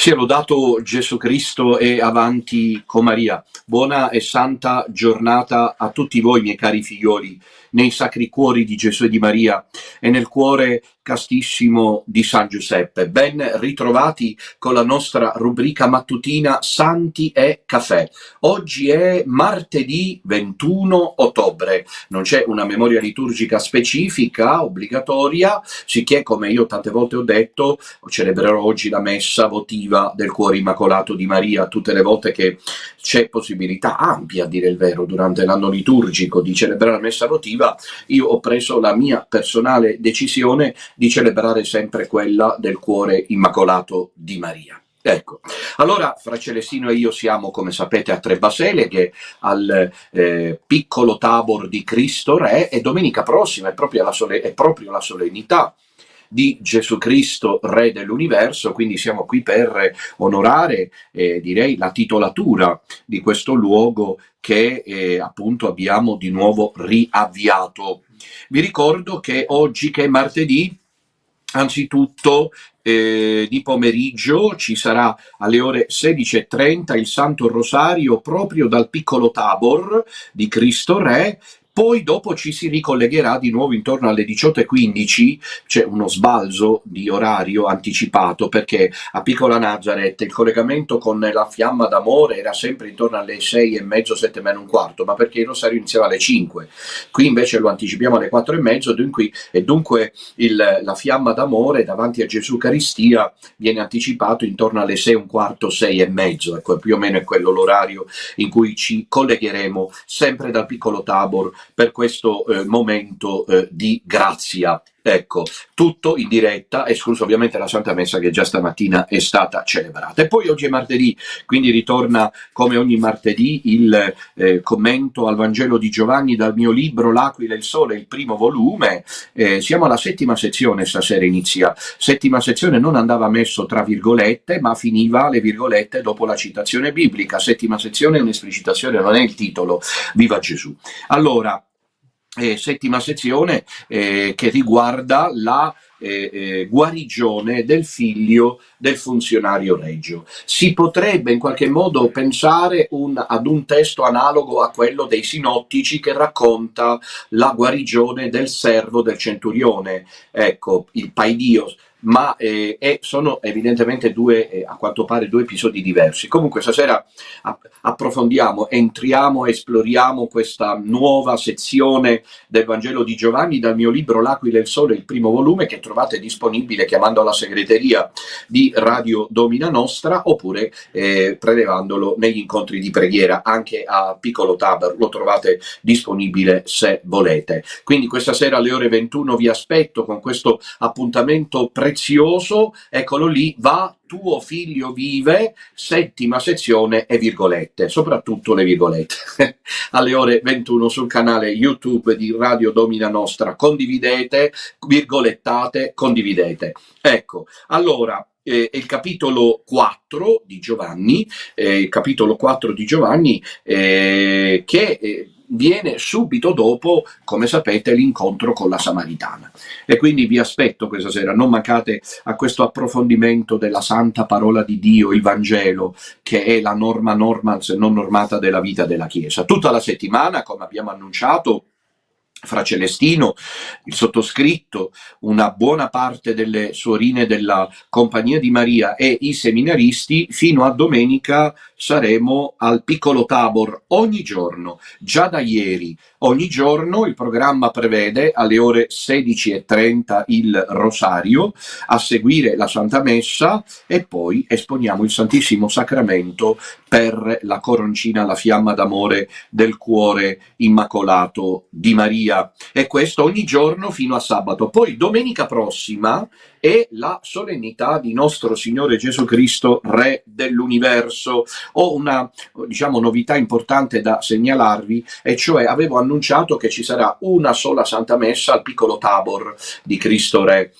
Sia lodato Gesù Cristo e avanti con Maria. Buona e santa giornata a tutti voi, miei cari figlioli, nei sacri cuori di Gesù e di Maria e nel cuore castissimo di San Giuseppe. Ben ritrovati con la nostra rubrica mattutina Santi e Caffè. Oggi è martedì 21 ottobre. Non c'è una memoria liturgica specifica, obbligatoria, sicché, come io tante volte ho detto, celebrerò oggi la messa votiva del cuore immacolato di Maria, tutte le volte che c'è possibilità ampia, a dire il vero, durante l'anno liturgico di celebrare la messa votiva. Io ho preso la mia personale decisione di celebrare sempre quella del cuore immacolato di Maria. Ecco, allora Fra Celestino e io siamo, come sapete, a Tre Baseleghe, al piccolo Tabor di Cristo Re, e domenica prossima è proprio la solennità di Gesù Cristo, Re dell'universo, quindi siamo qui per onorare, direi, la titolatura di questo luogo che appunto abbiamo di nuovo riavviato. Vi ricordo che oggi, che è martedì, anzitutto di pomeriggio ci sarà alle ore 16:30 il Santo Rosario proprio dal piccolo Tabor di Cristo Re. Poi dopo ci si ricollegherà di nuovo intorno alle 18:15, c'è uno sbalzo di orario anticipato perché a Piccola Nazareth il collegamento con la Fiamma d'Amore era sempre intorno alle 6:30, 7 meno un quarto, ma perché il rosario iniziava alle 5. Qui invece lo anticipiamo alle 4:30 e dunque la Fiamma d'Amore davanti a Gesù Caristia viene anticipato intorno alle 6 un quarto, 6:30, ecco, più o meno è quello l'orario in cui ci collegheremo sempre dal piccolo Tabor per questo momento di grazia. Ecco, tutto in diretta, escluso ovviamente la Santa Messa che già stamattina è stata celebrata. E poi oggi è martedì, quindi ritorna come ogni martedì il commento al Vangelo di Giovanni dal mio libro L'Aquila e il Sole, il primo volume. Siamo alla settima sezione, stasera inizia. Settima sezione non andava messo tra virgolette, ma finiva le virgolette dopo la citazione biblica. Settima sezione è un'esplicitazione, non è il titolo. Viva Gesù! Allora, settima sezione che riguarda la guarigione del figlio del funzionario regio. Si potrebbe in qualche modo pensare ad un testo analogo a quello dei sinottici che racconta la guarigione del servo del centurione, ecco, il Paidio, ma sono evidentemente a quanto pare due episodi diversi. Comunque stasera approfondiamo, entriamo, esploriamo questa nuova sezione del Vangelo di Giovanni dal mio libro L'Aquila e il Sole, il primo volume, che trovate disponibile chiamando alla segreteria di Radio Domina Nostra oppure prelevandolo negli incontri di preghiera anche a Piccolo Tabor, lo trovate disponibile se volete. Quindi questa sera alle ore 21 vi aspetto con questo appuntamento prezioso, eccolo lì, va tuo figlio vive, settima sezione e virgolette, soprattutto le virgolette, alle ore 21 sul canale YouTube di Radio Domina Nostra. Condividete, virgolettate, condividete. Ecco, allora, il capitolo 4 di Giovanni, che viene subito dopo, come sapete, l'incontro con la Samaritana. E quindi vi aspetto questa sera, non mancate a questo approfondimento della santa parola di Dio, il Vangelo, che è la norma normans non normata della vita della Chiesa. Tutta la settimana, come abbiamo annunciato, Fra Celestino, il sottoscritto, una buona parte delle suorine della Compagnia di Maria e i seminaristi, fino a domenica saremo al piccolo Tabor ogni giorno, già da ieri. Ogni giorno il programma prevede alle ore 16:30 il rosario, a seguire la Santa Messa e poi esponiamo il Santissimo Sacramento per la coroncina, la fiamma d'amore del cuore immacolato di Maria. E questo ogni giorno fino a sabato. Poi domenica prossima è la solennità di nostro Signore Gesù Cristo, Re dell'universo. Ho una, novità importante da segnalarvi, e cioè avevo annunciato che ci sarà una sola Santa Messa al piccolo Tabor di Cristo Re,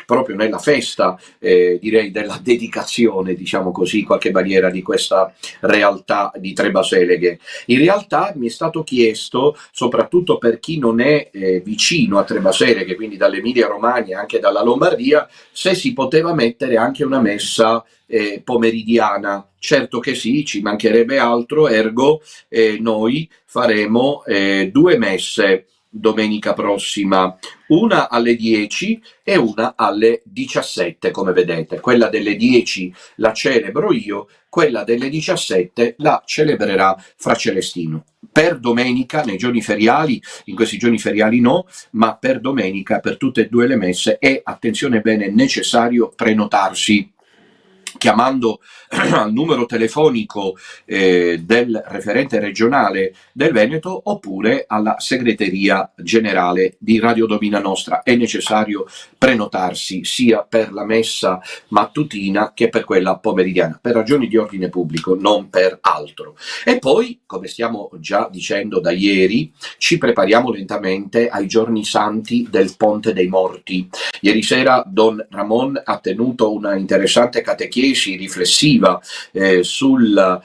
proprio nella festa, direi, della dedicazione, diciamo così, qualche maniera, di questa realtà di Tre Baseleghe. In realtà mi è stato chiesto, soprattutto per chi non è vicino a Tre Baseleghe, quindi dall'Emilia Romagna e anche dalla Lombardia, Maria se si poteva mettere anche una messa pomeridiana. Certo che sì, ci mancherebbe altro, ergo noi faremo 2 messe domenica prossima, una alle 10 e una alle 17, come vedete. Quella delle 10 la celebro io, quella delle 17 la celebrerà Fra Celestino. Per domenica, nei giorni feriali, in questi giorni feriali no, ma per domenica, per tutte e 2 le messe, è, attenzione bene, necessario prenotarsi chiamando al numero telefonico del referente regionale del Veneto oppure alla segreteria generale di Radio Domina Nostra. È necessario prenotarsi sia per la messa mattutina che per quella pomeridiana, per ragioni di ordine pubblico, non per altro. E poi, come stiamo già dicendo da ieri, ci prepariamo lentamente ai giorni santi del Ponte dei Morti. Ieri sera Don Ramon ha tenuto una interessante catechesi riflessiva sul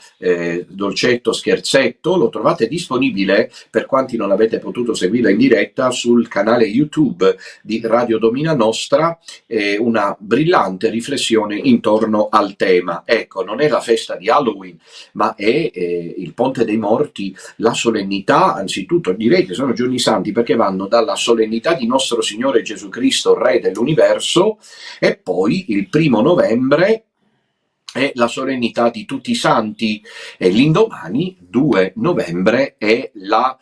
dolcetto scherzetto. Lo trovate disponibile, per quanti non avete potuto seguirla in diretta, sul canale YouTube di Radio Domina Nostra, una brillante riflessione intorno al tema. Ecco, non è la festa di Halloween, ma è il Ponte dei Morti, la solennità. Anzitutto direi che sono giorni santi perché vanno dalla solennità di nostro Signore Gesù Cristo, Re dell'universo, e poi il 1° novembre è la solennità di tutti i santi, e l'indomani, 2 novembre, è la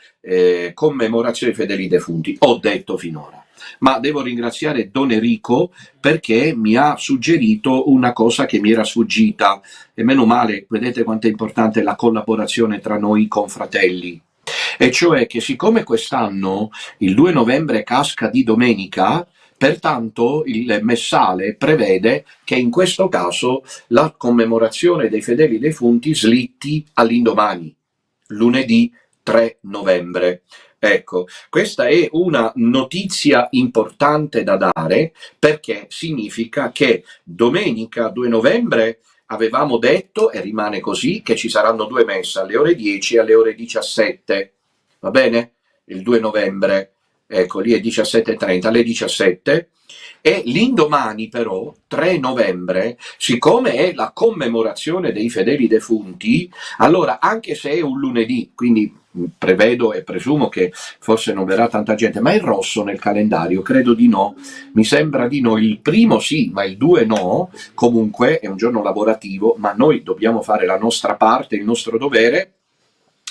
commemorazione dei fedeli defunti. Ho detto finora, ma devo ringraziare Don Enrico perché mi ha suggerito una cosa che mi era sfuggita, e meno male, vedete quanto è importante la collaborazione tra noi confratelli. E cioè che siccome quest'anno il 2 novembre casca di domenica, pertanto il messale prevede che in questo caso la commemorazione dei fedeli defunti slitti all'indomani, lunedì 3 novembre. Ecco, questa è una notizia importante da dare perché significa che domenica 2 novembre avevamo detto, e rimane così, che ci saranno 2 messe alle ore 10 e alle ore 17, va bene? Il 2 novembre, ecco, lì è 17:30, alle 17, e l'indomani però, 3 novembre, siccome è la commemorazione dei fedeli defunti, allora anche se è un lunedì, quindi prevedo e presumo che forse non verrà tanta gente, ma è rosso nel calendario? Credo di no, mi sembra di no. Il primo sì, ma il 2 no. Comunque è un giorno lavorativo, ma noi dobbiamo fare la nostra parte, il nostro dovere.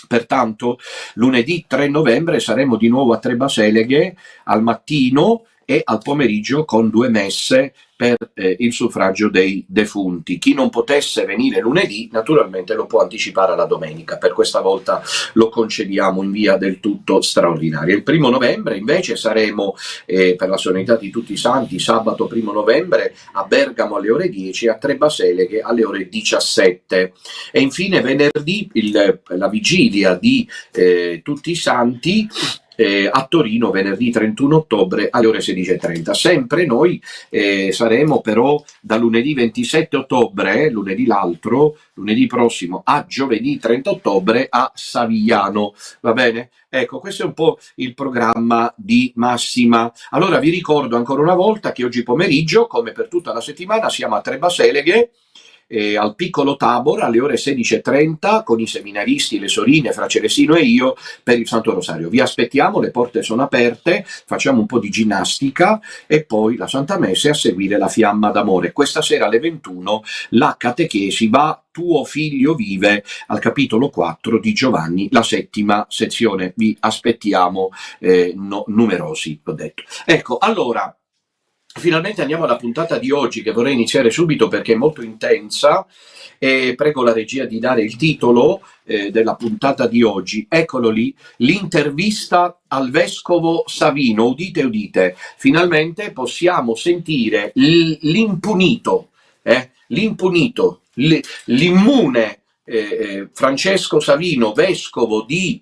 Pertanto lunedì 3 novembre saremo di nuovo a Tre Baseleghe al mattino e al pomeriggio con 2 messe per il suffragio dei defunti. Chi non potesse venire lunedì naturalmente lo può anticipare alla domenica, per questa volta lo concediamo in via del tutto straordinaria. Il 1° novembre invece saremo per la solennità di tutti i santi, sabato 1° novembre a Bergamo alle ore 10 e a Tre Baseleghe alle ore 17. E infine venerdì la vigilia di tutti i santi a Torino venerdì 31 ottobre alle ore 16:30. Sempre noi saremo però da lunedì 27 ottobre, lunedì l'altro, lunedì prossimo, a giovedì 30 ottobre a Savigliano, va bene? Ecco, questo è un po' il programma di massima. Allora vi ricordo ancora una volta che oggi pomeriggio, come per tutta la settimana, siamo a Tre Baseleghe, al piccolo Tabor alle ore 16:30 con i seminaristi, le sorine, Fra Celestino e io per il Santo Rosario. Vi aspettiamo, le porte sono aperte, facciamo un po' di ginnastica e poi la Santa Messe a seguire la Fiamma d'Amore. Questa sera alle 21 la catechesi va Tuo figlio vive al capitolo 4 di Giovanni, la 7ª sezione. Vi aspettiamo numerosi, ho detto. Ecco, allora finalmente andiamo alla puntata di oggi, che vorrei iniziare subito perché è molto intensa, e prego la regia di dare il titolo della puntata di oggi. Eccolo lì, l'intervista al vescovo Savino. Udite, udite, finalmente possiamo sentire l'impunito, l'immune Francesco Savino, vescovo di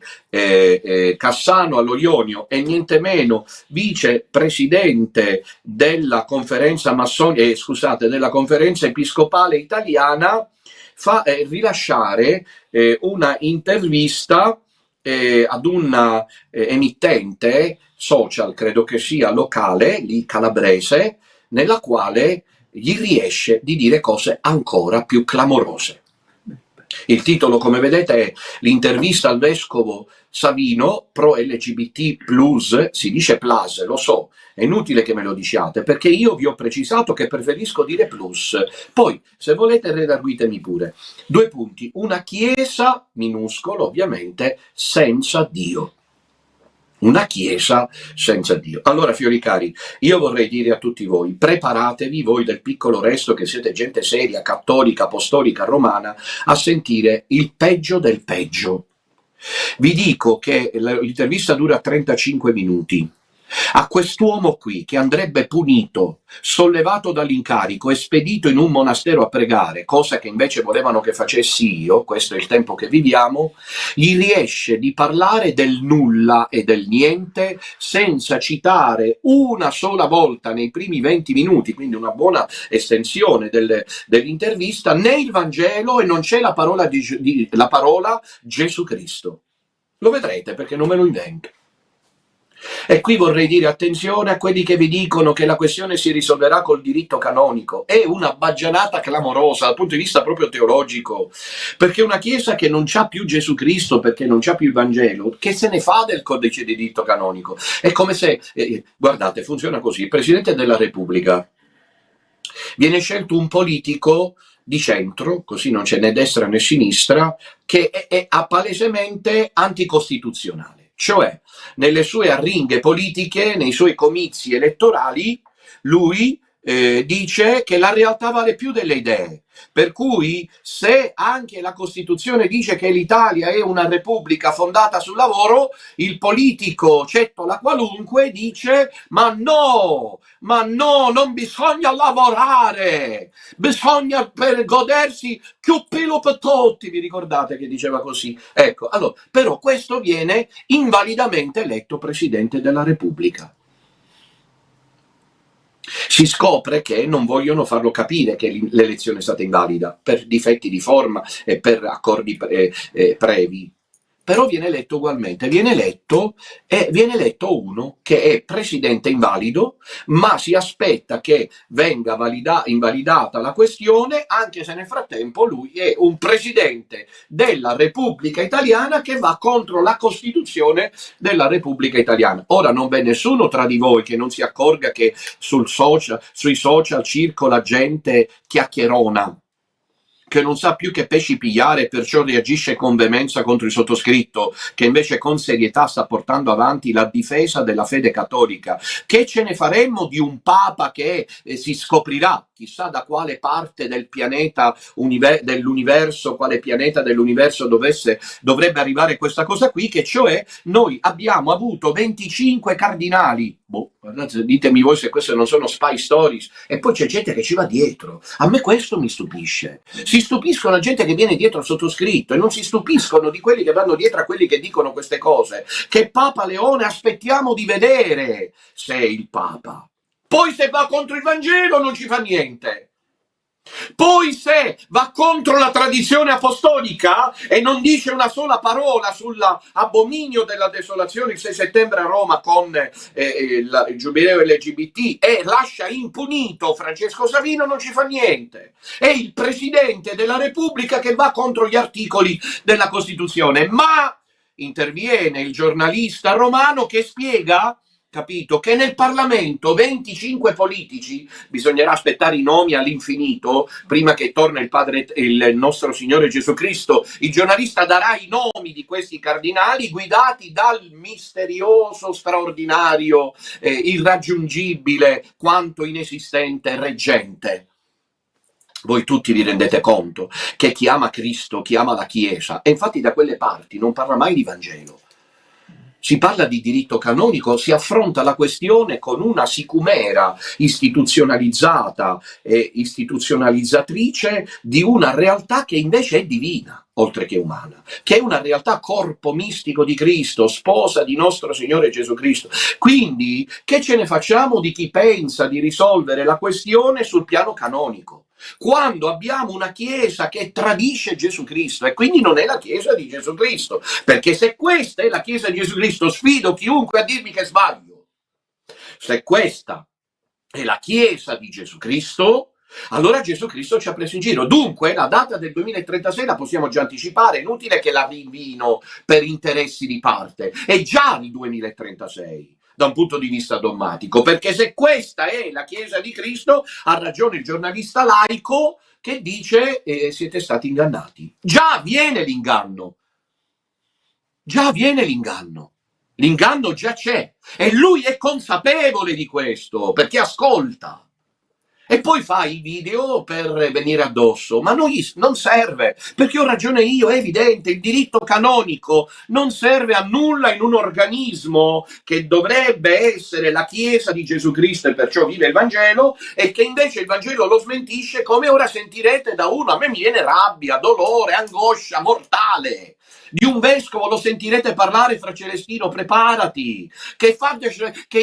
Cassano allo Ionio e niente meno vicepresidente della conferenza della conferenza episcopale italiana, fa rilasciare una intervista ad una emittente social, credo che sia locale, lì calabrese, nella quale gli riesce di dire cose ancora più clamorose. Il titolo, come vedete, è l'intervista al vescovo Savino pro LGBT plus, si dice plus, lo so, è inutile che me lo diciate, perché io vi ho precisato che preferisco dire plus. Poi, se volete, redarguitemi pure. 2 punti. Una chiesa, minuscolo ovviamente, senza Dio. Una chiesa senza Dio. Allora, fiori cari, io vorrei dire a tutti voi, preparatevi, voi del piccolo resto che siete gente seria, cattolica, apostolica, romana, a sentire il peggio del peggio. Vi dico che l'intervista dura 35 minuti. A quest'uomo qui, che andrebbe punito, sollevato dall'incarico e spedito in un monastero a pregare, cosa che invece volevano che facessi io, questo è il tempo che viviamo, gli riesce di parlare del nulla e del niente senza citare una sola volta nei primi 20 minuti, quindi una buona estensione dell'intervista, né il Vangelo, e non c'è la parola Gesù Cristo. Lo vedrete, perché non me lo invento. E qui vorrei dire attenzione a quelli che vi dicono che la questione si risolverà col diritto canonico. È una baggianata clamorosa dal punto di vista proprio teologico, perché una Chiesa che non c'ha più Gesù Cristo, perché non c'ha più il Vangelo, che se ne fa del codice di diritto canonico? È come se, guardate, funziona così: il Presidente della Repubblica viene scelto un politico di centro, così non c'è né destra né sinistra, che è palesemente anticostituzionale. Cioè, nelle sue arringhe politiche, nei suoi comizi elettorali, lui dice che la realtà vale più delle idee. Per cui, se anche la Costituzione dice che l'Italia è una repubblica fondata sul lavoro, il politico cettola qualunque dice: ma no, non bisogna lavorare, bisogna per godersi più pelo per tutti, vi ricordate che diceva così? Ecco, allora, però questo viene invalidamente eletto Presidente della Repubblica. Si scopre che non vogliono farlo capire che l'elezione è stata invalida per difetti di forma e per accordi previ. Però viene eletto ugualmente, viene eletto uno che è presidente invalido, ma si aspetta che venga invalidata la questione, anche se nel frattempo lui è un presidente della Repubblica Italiana che va contro la Costituzione della Repubblica Italiana. Ora non v'è nessuno tra di voi che non si accorga che sui social circola gente chiacchierona, che non sa più che pesci pigliare e perciò reagisce con veemenza contro il sottoscritto, che invece con serietà sta portando avanti la difesa della fede cattolica. Che ce ne faremmo di un Papa che si scoprirà chissà da quale parte del pianeta dell'universo, quale pianeta dell'universo dovrebbe arrivare questa cosa qui, che cioè noi abbiamo avuto 25 cardinali. Guardate, ditemi voi se queste non sono spy stories, e poi c'è gente che ci va dietro. A me questo mi stupisce. Si stupiscono la gente che viene dietro al sottoscritto e non si stupiscono di quelli che vanno dietro a quelli che dicono queste cose. Che Papa Leone aspettiamo di vedere se è il Papa. Poi se va contro il Vangelo non ci fa niente. Poi se va contro la tradizione apostolica e non dice una sola parola sull'abominio della desolazione il 6 settembre a Roma con il giubileo LGBT e lascia impunito Francesco Savino, non ci fa niente. È il Presidente della Repubblica che va contro gli articoli della Costituzione, ma interviene il giornalista romano che spiega, capito, che nel Parlamento 25 politici, bisognerà aspettare i nomi all'infinito prima che torna il nostro Signore Gesù Cristo, il giornalista darà i nomi di questi cardinali guidati dal misterioso, straordinario, irraggiungibile quanto inesistente reggente. Voi tutti vi rendete conto che chi ama Cristo, chi ama la Chiesa, e infatti da quelle parti non parla mai di Vangelo. Si parla di diritto canonico, si affronta la questione con una sicumera istituzionalizzata e istituzionalizzatrice di una realtà che invece è divina, oltre che umana, che è una realtà corpo mistico di Cristo, sposa di nostro Signore Gesù Cristo. Quindi, che ce ne facciamo di chi pensa di risolvere la questione sul piano canonico? Quando abbiamo una Chiesa che tradisce Gesù Cristo e quindi non è la Chiesa di Gesù Cristo, perché se questa è la Chiesa di Gesù Cristo, sfido chiunque a dirmi che sbaglio. Se questa è la Chiesa di Gesù Cristo, allora Gesù Cristo ci ha preso in giro. Dunque la data del 2036 la possiamo già anticipare, è inutile che la rinvino per interessi di parte, è già il 2036 da un punto di vista dogmatico, perché se questa è la Chiesa di Cristo, ha ragione il giornalista laico che dice siete stati ingannati. Già avviene l'inganno, l'inganno già c'è e lui è consapevole di questo perché ascolta. E poi fa i video per venire addosso, ma non serve, perché ho ragione io, è evidente, il diritto canonico non serve a nulla in un organismo che dovrebbe essere la Chiesa di Gesù Cristo e perciò vive il Vangelo, e che invece il Vangelo lo smentisce, come ora sentirete da uno. A me mi viene rabbia, dolore, angoscia mortale. Di un vescovo lo sentirete parlare, fra Celestino, preparati, che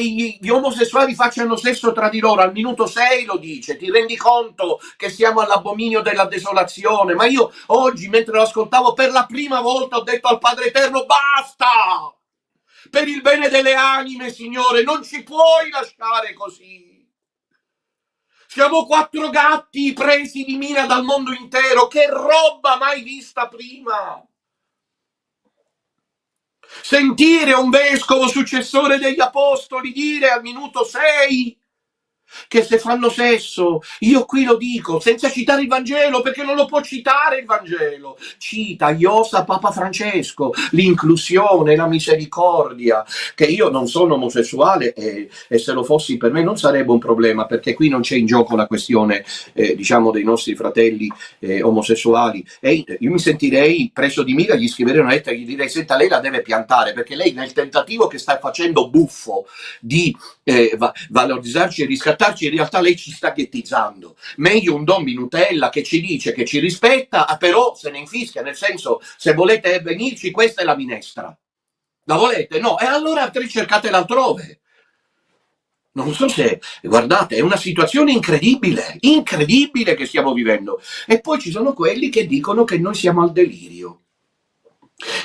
gli omosessuali facciano sesso tra di loro, al minuto 6 lo dice, ti rendi conto che siamo all'abominio della desolazione? Ma io oggi, mentre lo ascoltavo, per la prima volta ho detto al Padre Eterno, basta! Per il bene delle anime, Signore, non ci puoi lasciare così. Siamo 4 gatti presi di mira dal mondo intero, che roba mai vista prima! Sentire un vescovo successore degli apostoli dire al minuto 6 che se fanno sesso, io qui lo dico senza citare il Vangelo, perché non lo può citare il Vangelo, cita Iosa Papa Francesco, l'inclusione, la misericordia, che io non sono omosessuale e se lo fossi per me non sarebbe un problema, perché qui non c'è in gioco la questione diciamo dei nostri fratelli omosessuali, e io mi sentirei preso di mira, gli scriverei una lettera e gli direi senta, lei la deve piantare, perché lei nel tentativo che sta facendo buffo di valorizzarci e riscattarci, in realtà lei ci sta ghettizzando. Meglio un Don Minutella che ci dice che ci rispetta, però se ne infischia, nel senso, se volete venirci, questa è la minestra. La volete? No, e allora cercatela altrove. Non so se, guardate, è una situazione incredibile che stiamo vivendo. E poi ci sono quelli che dicono che noi siamo al delirio.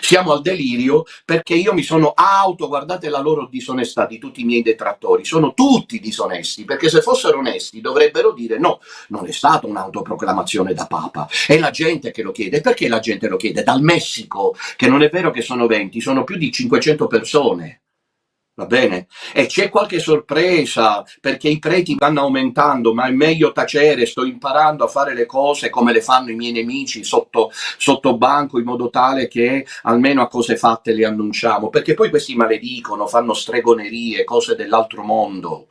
Siamo al delirio perché io mi sono guardate la loro disonestà di tutti i miei detrattori, sono tutti disonesti, perché se fossero onesti dovrebbero dire no, non è stata un'autoproclamazione da Papa, è la gente che lo chiede. Perché la gente lo chiede? Dal Messico, che non è vero che sono 20, sono più di 500 persone. Va bene? E c'è qualche sorpresa, perché i preti vanno aumentando, ma è meglio tacere, sto imparando a fare le cose come le fanno i miei nemici sotto banco, in modo tale che almeno a cose fatte le annunciamo, perché poi questi maledicono, fanno stregonerie, cose dell'altro mondo.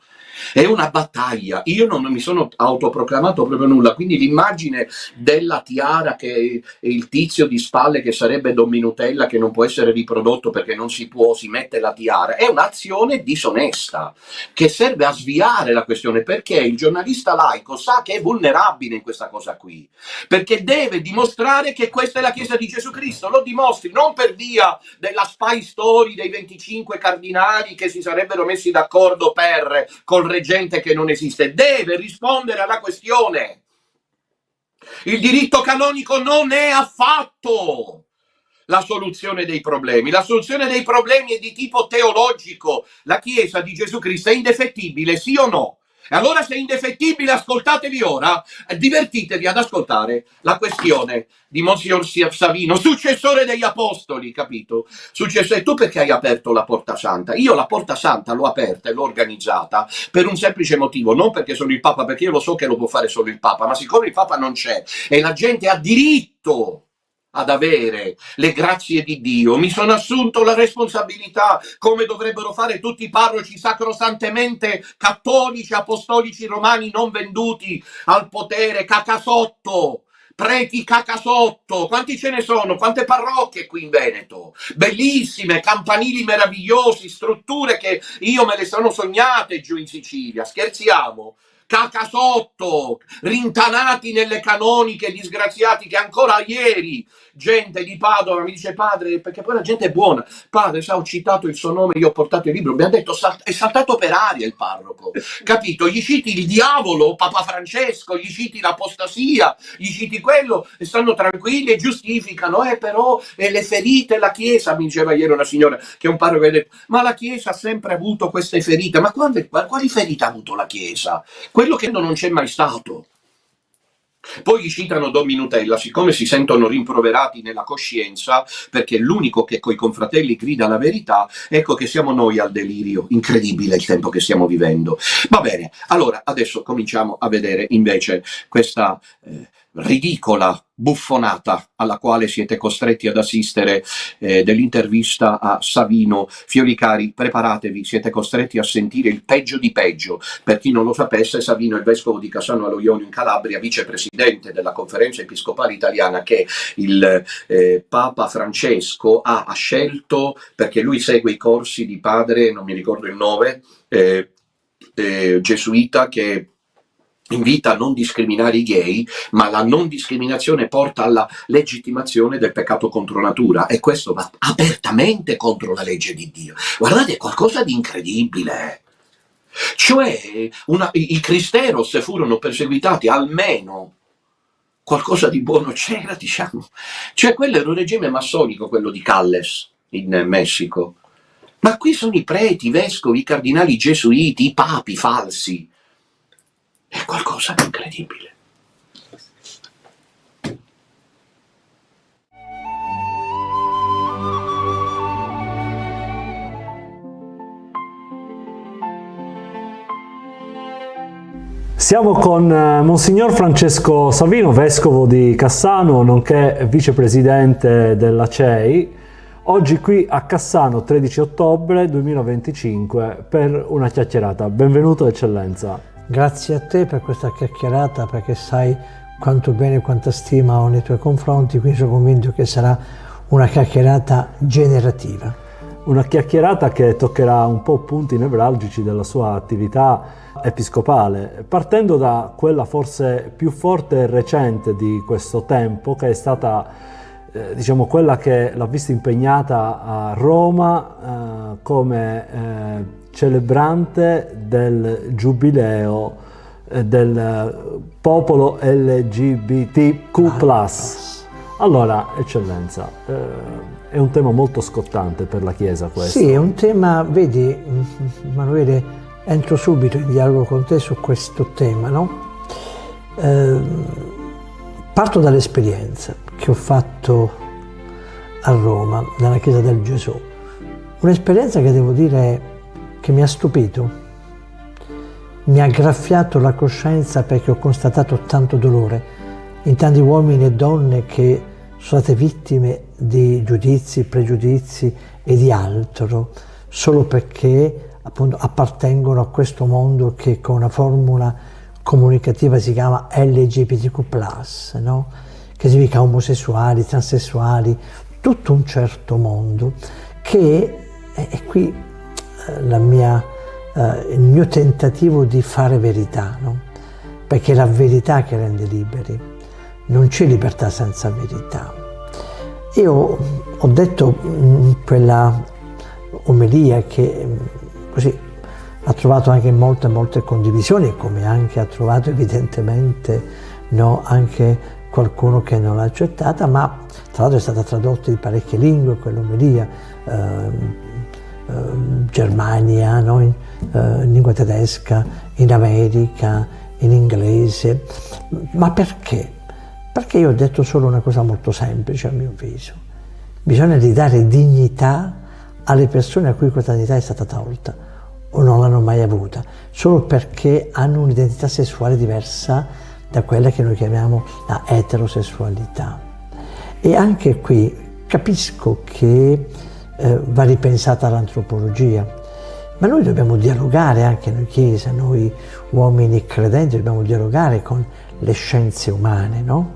È una battaglia, io non mi sono autoproclamato proprio nulla, quindi l'immagine della tiara, che è il tizio di spalle che sarebbe Don Minutella, che non può essere riprodotto perché non si può, si mette la tiara, è un'azione disonesta che serve a sviare la questione, perché il giornalista laico sa che è vulnerabile in questa cosa qui, perché deve dimostrare che questa è la Chiesa di Gesù Cristo, lo dimostri non per via della spy story dei 25 cardinali che si sarebbero messi d'accordo col reggente che non esiste, deve rispondere alla questione. Il diritto canonico non è affatto la soluzione dei problemi. La soluzione dei problemi è di tipo teologico. La Chiesa di Gesù Cristo è indefettibile, sì o no? E allora, se è indefettibile, ascoltatevi ora, divertitevi ad ascoltare la questione di Monsignor Savino, successore degli apostoli, capito? Successore. Tu perché hai aperto la Porta Santa? Io la Porta Santa l'ho aperta e l'ho organizzata per un semplice motivo, non perché sono il Papa, perché io lo so che lo può fare solo il Papa, ma siccome il Papa non c'è e la gente ha diritto ad avere le grazie di Dio, mi sono assunto la responsabilità, come dovrebbero fare tutti i parroci sacrosantemente cattolici, apostolici romani non venduti al potere, cacasotto, preti cacasotto. Quanti ce ne sono? Quante parrocchie qui in Veneto? Bellissime, campanili meravigliosi, strutture che io me le sono sognate giù in Sicilia. Scherziamo? cacasotto, rintanati nelle canoniche, disgraziati, che ancora ieri gente di Padova mi dice: padre, perché poi la gente è buona, padre, sa, ho citato il suo nome, io ho portato il libro, mi ha detto è saltato per aria il parroco, capito? Gli citi il diavolo, Papa Francesco, gli citi l'apostasia, gli citi quello, e stanno tranquilli e giustificano, però le ferite, la Chiesa, mi diceva ieri una signora che è un parroco, ha detto: ma la Chiesa ha sempre avuto queste ferite. Ma quali ferite ha avuto la Chiesa? Quello che non c'è mai stato. Poi gli citano Don Minutella, siccome si sentono rimproverati nella coscienza, perché l'unico che coi confratelli grida la verità, ecco che siamo noi al delirio. Incredibile il tempo che stiamo vivendo. Va bene, allora adesso cominciamo a vedere invece questa ridicola buffonata alla quale siete costretti ad assistere, dell'intervista a Savino. Fiori cari, preparatevi, siete costretti a sentire il peggio di peggio. Per chi non lo sapesse, Savino è il vescovo di Cassano allo Ionio in Calabria, vicepresidente della Conferenza Episcopale Italiana, che il Papa Francesco ha scelto perché lui segue i corsi di padre, non mi ricordo il nome, gesuita, che invita a non discriminare i gay, ma la non discriminazione porta alla legittimazione del peccato contro natura, e questo va apertamente contro la legge di Dio. Guardate, è qualcosa di incredibile. Cioè, i cristeros furono perseguitati, almeno qualcosa di buono c'era, diciamo. Cioè, quello era un regime massonico, quello di Calles, in Messico. Ma qui sono i preti, i vescovi, i cardinali gesuiti, i papi falsi. È qualcosa di incredibile. Siamo con Monsignor Francesco Savino, vescovo di Cassano, nonché vicepresidente della CEI, oggi qui a Cassano, 13 ottobre 2025, per una chiacchierata. Benvenuto, Eccellenza. Grazie a te per questa chiacchierata, perché sai quanto bene e quanta stima ho nei tuoi confronti, quindi sono convinto che sarà una chiacchierata generativa. Una chiacchierata che toccherà un po' punti nevralgici della sua attività episcopale, partendo da quella forse più forte e recente di questo tempo, che è stata diciamo quella che l'ha vista impegnata a Roma come celebrante del giubileo del popolo LGBTQ+. Allora, Eccellenza, è un tema molto scottante per la Chiesa questo. Sì, è un tema, vedi, Emanuele, entro subito in dialogo con te su questo tema, no? Parto dall'esperienza che ho fatto a Roma, nella Chiesa del Gesù. Un'esperienza che devo dire che mi ha stupito, mi ha graffiato la coscienza, perché ho constatato tanto dolore in tanti uomini e donne che sono state vittime di giudizi, pregiudizi e di altro, solo perché appunto appartengono a questo mondo che con una formula comunicativa si chiama LGBTQ+, no? Che significa omosessuali, transessuali, tutto un certo mondo, che è qui il mio tentativo di fare verità, no? Perché è la verità che rende liberi, non c'è libertà senza verità. Io ho detto in quella omelia che così ha trovato anche molte condivisioni, come anche ha trovato evidentemente, no, anche qualcuno che non l'ha accettata, ma tra l'altro è stata tradotta in parecchie lingue quell'omelia, Germania, no? In lingua tedesca, in America, in inglese. Ma perché? Perché io ho detto solo una cosa molto semplice, a mio avviso. Bisogna ridare dignità alle persone a cui questa dignità è stata tolta o non l'hanno mai avuta, solo perché hanno un'identità sessuale diversa da quella che noi chiamiamo la eterosessualità. E anche qui capisco che va ripensata l'antropologia, ma noi dobbiamo dialogare, anche noi Chiesa, noi uomini credenti, dobbiamo dialogare con le scienze umane, no?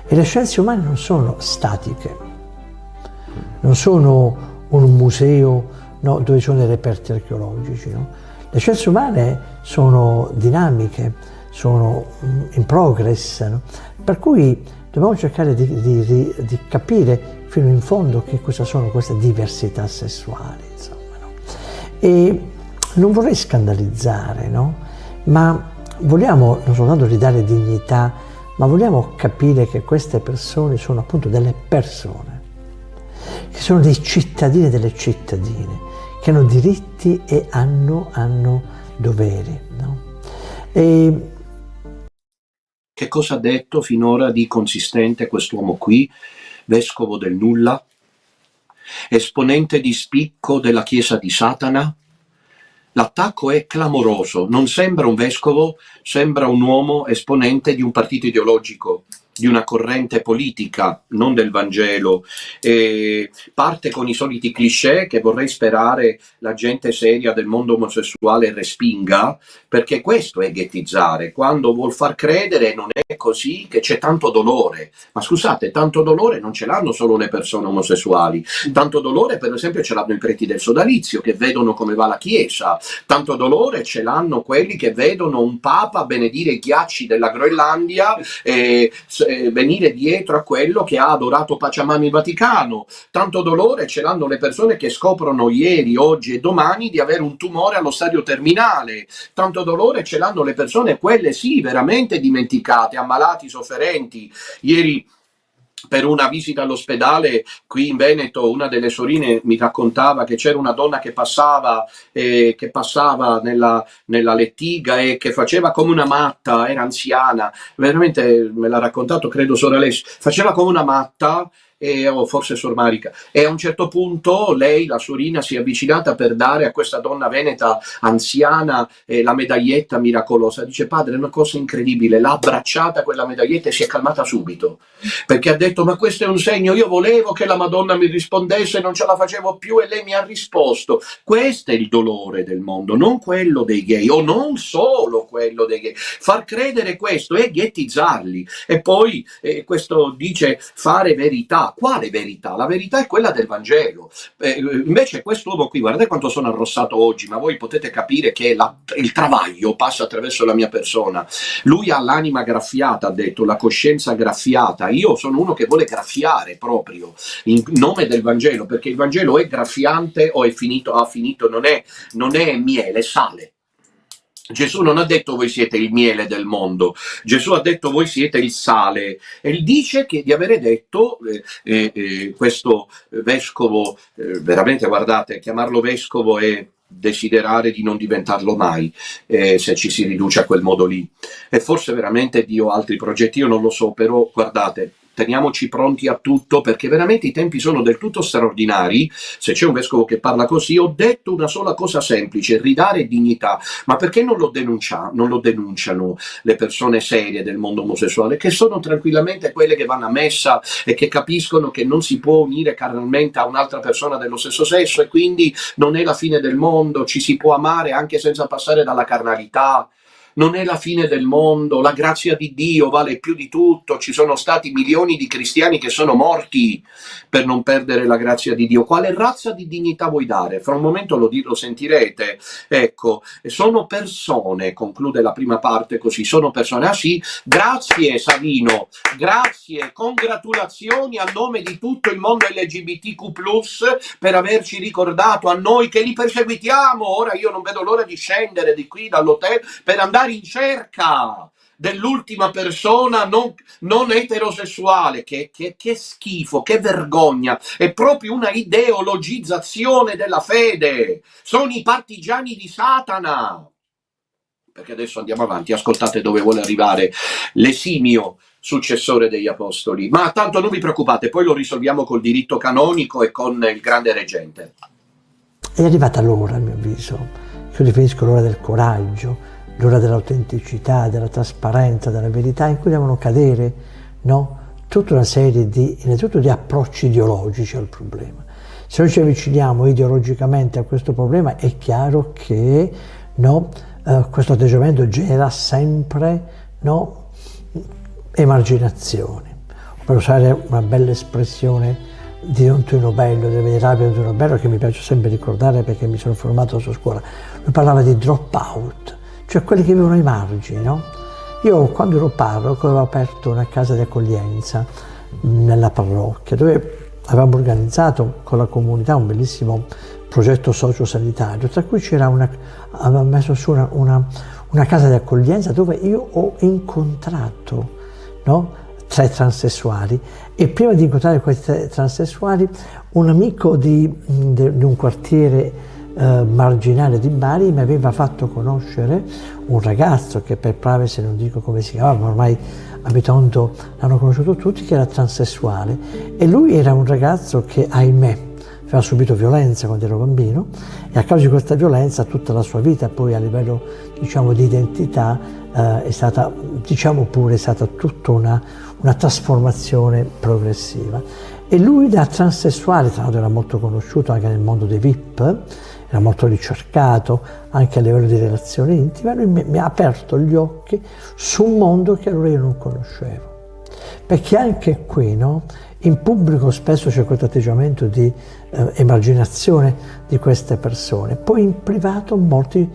E le scienze umane non sono statiche, non sono un museo, no, dove ci sono dei reperti archeologici, no? Le scienze umane sono dinamiche, sono in progress, no? Per cui dobbiamo cercare di capire fino in fondo che cosa sono queste diversità sessuali, insomma, no? E non vorrei scandalizzare, no? Ma vogliamo non soltanto ridare dignità, ma vogliamo capire che queste persone sono appunto delle persone, che sono dei cittadini e delle cittadine, che hanno diritti e hanno doveri, no? E che cosa ha detto finora di consistente quest'uomo qui, vescovo del nulla, esponente di spicco della Chiesa di Satana? L'attacco è clamoroso, non sembra un vescovo, sembra un uomo esponente di un partito ideologico, di una corrente politica, non del Vangelo. Parte con i soliti cliché che vorrei sperare la gente seria del mondo omosessuale respinga, perché questo è ghettizzare, quando vuol far credere non è così, che c'è tanto dolore. Ma scusate, tanto dolore non ce l'hanno solo le persone omosessuali, tanto dolore per esempio ce l'hanno i preti del sodalizio che vedono come va la Chiesa, tanto dolore ce l'hanno quelli che vedono un Papa benedire i ghiacci della Groenlandia venire dietro a quello che ha adorato Pachamama il Vaticano, tanto dolore ce l'hanno le persone che scoprono ieri, oggi e domani di avere un tumore allo stadio terminale, tanto dolore ce l'hanno le persone, quelle sì, veramente dimenticate, ammalati, sofferenti. Ieri per una visita all'ospedale qui in Veneto una delle sorine mi raccontava che c'era una donna che passava nella lettiga e che faceva come una matta, era anziana, veramente me l'ha raccontato credo Sor Alessia, faceva come una matta o forse Sor Marica, e a un certo punto lei, la sorina, si è avvicinata per dare a questa donna veneta anziana la medaglietta miracolosa. Dice: padre, è una cosa incredibile, l'ha abbracciata quella medaglietta e si è calmata subito, perché ha detto: ma questo è un segno, io volevo che la Madonna mi rispondesse, non ce la facevo più e lei mi ha risposto. Questo è il dolore del mondo, non quello dei gay, o non solo quello dei gay. Far credere questo è ghettizzarli. E poi questo dice fare verità. Quale verità? La verità è quella del Vangelo. Invece quest'uomo qui, guardate quanto sono arrossato oggi, ma voi potete capire che il travaglio passa attraverso la mia persona. Lui ha l'anima graffiata, ha detto, la coscienza graffiata. Io sono uno che vuole graffiare proprio in nome del Vangelo, perché il Vangelo è graffiante o è finito, ha finito, non è miele, è sale. Gesù non ha detto voi siete il miele del mondo, Gesù ha detto voi siete il sale, e dice che di avere detto questo vescovo, veramente guardate, chiamarlo vescovo è desiderare di non diventarlo mai, se ci si riduce a quel modo lì, e forse veramente Dio ha altri progetti, io non lo so, però guardate, teniamoci pronti a tutto, perché veramente i tempi sono del tutto straordinari. Se c'è un vescovo che parla così, ho detto una sola cosa semplice: ridare dignità. Ma perché non lo denunciano le persone serie del mondo omosessuale, che sono tranquillamente quelle che vanno a messa e che capiscono che non si può unire carnalmente a un'altra persona dello stesso sesso, e quindi non è la fine del mondo, ci si può amare anche senza passare dalla carnalità. Non è la fine del mondo, la grazia di Dio vale più di tutto, ci sono stati milioni di cristiani che sono morti per non perdere la grazia di Dio. Quale razza di dignità vuoi dare? Fra un momento lo sentirete, ecco, sono persone, conclude la prima parte così, sono persone, ah sì, grazie Savino, grazie, congratulazioni a nome di tutto il mondo LGBTQ+, per averci ricordato a noi che li perseguitiamo. Ora io non vedo l'ora di scendere di qui dall'hotel per andare in cerca dell'ultima persona non eterosessuale. Che schifo, che vergogna, è proprio una ideologizzazione della fede, sono i partigiani di Satana. Perché adesso andiamo avanti, ascoltate dove vuole arrivare l'esimio successore degli apostoli, ma tanto non vi preoccupate, poi lo risolviamo col diritto canonico e con il grande reggente. È arrivata l'ora, a mio avviso, che io definisco l'ora del coraggio, l'ora dell'autenticità, della trasparenza, della verità, in cui devono cadere, no, tutta una serie innanzitutto di approcci ideologici al problema. Se noi ci avviciniamo ideologicamente a questo problema, è chiaro che, no, questo atteggiamento genera sempre, no, emarginazione. Per usare una bella espressione di Don Tuino Bello, del venerabile Don Tuino Bello, che mi piace sempre ricordare perché mi sono formato a sua scuola, lui parlava di drop out, cioè quelli che vivono ai margini, no? Io quando ero parroco avevo aperto una casa di accoglienza nella parrocchia, dove avevamo organizzato con la comunità un bellissimo progetto sociosanitario, tra cui avevamo messo su una casa di accoglienza dove io ho incontrato, no, 3 transessuali, e prima di incontrare questi transessuali un amico di un quartiere marginale di Bari mi aveva fatto conoscere un ragazzo che, per privacy non dico come si chiamava, ma ormai a Bitondo l'hanno conosciuto tutti, che era transessuale, e lui era un ragazzo che, ahimè, aveva subito violenza quando era bambino, e a causa di questa violenza tutta la sua vita poi a livello, diciamo, di identità è stata, diciamo pure, è stata tutta una trasformazione progressiva. E lui, da transessuale, tra l'altro era molto conosciuto anche nel mondo dei VIP, era molto ricercato anche a livello di relazioni intime, lui mi ha aperto gli occhi su un mondo che allora io non conoscevo. Perché anche qui, no, in pubblico spesso c'è questo atteggiamento di emarginazione di queste persone, poi in privato molti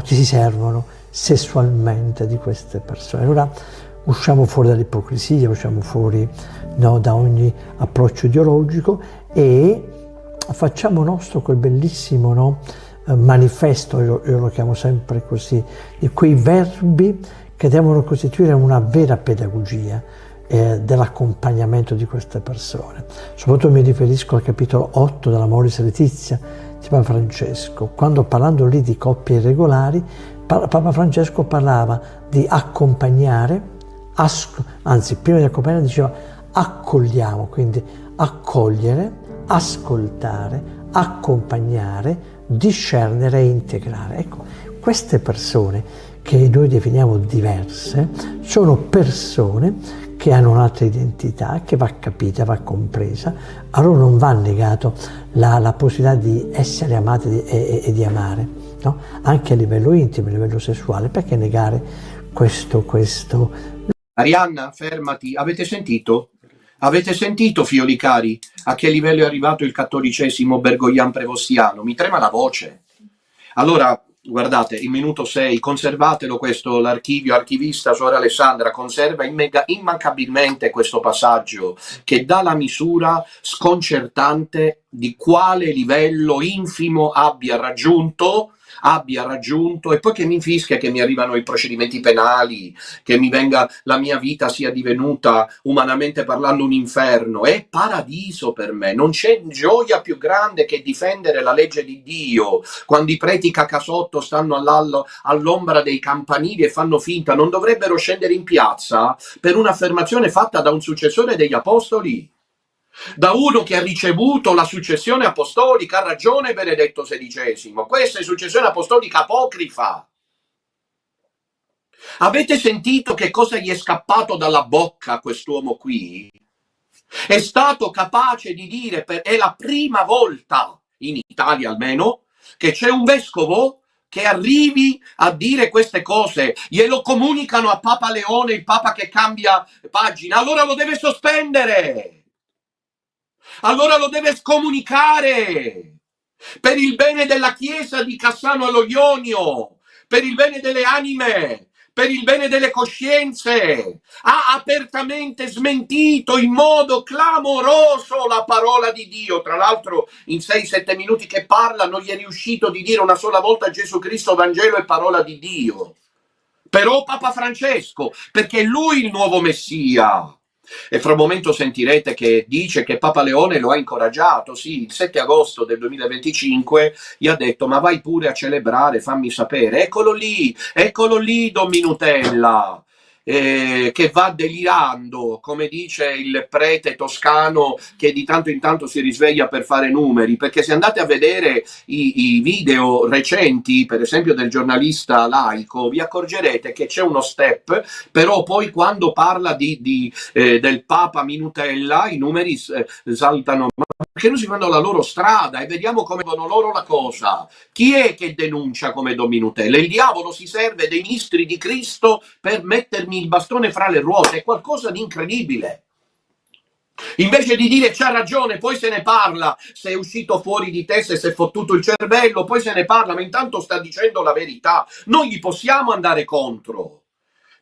si servono sessualmente di queste persone. Allora usciamo fuori dall'ipocrisia, usciamo fuori, no, da ogni approccio ideologico e facciamo nostro quel bellissimo, no, manifesto, io lo chiamo sempre così, di quei verbi che devono costituire una vera pedagogia dell'accompagnamento di queste persone. Soprattutto mi riferisco al capitolo 8 della Amoris Laetitia di Papa Francesco, quando, parlando lì di coppie irregolari, Papa Francesco parlava di accompagnare, anzi prima di accompagnare diceva accogliamo, quindi accogliere, ascoltare, accompagnare, discernere e integrare. Ecco, queste persone che noi definiamo diverse sono persone che hanno un'altra identità, che va capita, va compresa. A loro non va negato la possibilità di essere amate e di amare, no? Anche a livello intimo, a livello sessuale. Perché negare questo? Arianna, fermati, avete sentito? Avete sentito, figlioli cari, a che livello è arrivato il cattolicesimo bergoglian prevostiano? Mi trema la voce. Allora, guardate, il minuto 6, conservatelo questo, l'archivio, archivista, suora Alessandra, conserva immancabilmente questo passaggio che dà la misura sconcertante di quale livello infimo abbia raggiunto, e poi che mi fischia che mi arrivano i procedimenti penali, che la mia vita sia divenuta umanamente parlando un inferno. È paradiso per me, non c'è gioia più grande che difendere la legge di Dio quando i preti cacasotto stanno all'ombra dei campanili e fanno finta. Non dovrebbero scendere in piazza per un'affermazione fatta da un successore degli apostoli, da uno che ha ricevuto la successione apostolica. Ha ragione Benedetto XVI, questa è successione apostolica apocrifa. Avete sentito che cosa gli è scappato dalla bocca a quest'uomo qui? È stato capace di dire, è la prima volta in Italia almeno, che c'è un vescovo che arrivi a dire queste cose. Glielo comunicano a Papa Leone, il Papa che cambia pagina, allora lo deve sospendere. Allora lo deve scomunicare, per il bene della Chiesa di Cassano allo Ionio, per il bene delle anime, per il bene delle coscienze. Ha apertamente smentito in modo clamoroso la parola di Dio. Tra l'altro in 6-7 minuti che parla non gli è riuscito di dire una sola volta Gesù Cristo, Vangelo e parola di Dio. Però Papa Francesco, perché è lui il nuovo Messia. E fra un momento sentirete che dice che Papa Leone lo ha incoraggiato. Sì, il 7 agosto del 2025 gli ha detto: ma vai pure a celebrare, fammi sapere. Eccolo lì Don Minutella, che va delirando, come dice il prete toscano che di tanto in tanto si risveglia per fare numeri. Perché se andate a vedere i video recenti, per esempio del giornalista laico, vi accorgerete che c'è uno step, però poi quando parla del Papa Minutella i numeri saltano, perché non si fanno la loro strada. E vediamo come vanno loro la cosa. Chi è che denuncia come Don Minutella? Il diavolo si serve dei misteri di Cristo per mettermi il bastone fra le ruote. È qualcosa di incredibile. Invece di dire c'ha ragione, poi se ne parla, se è uscito fuori di te, se si è fottuto il cervello, poi se ne parla, ma intanto sta dicendo la verità. Non gli possiamo andare contro.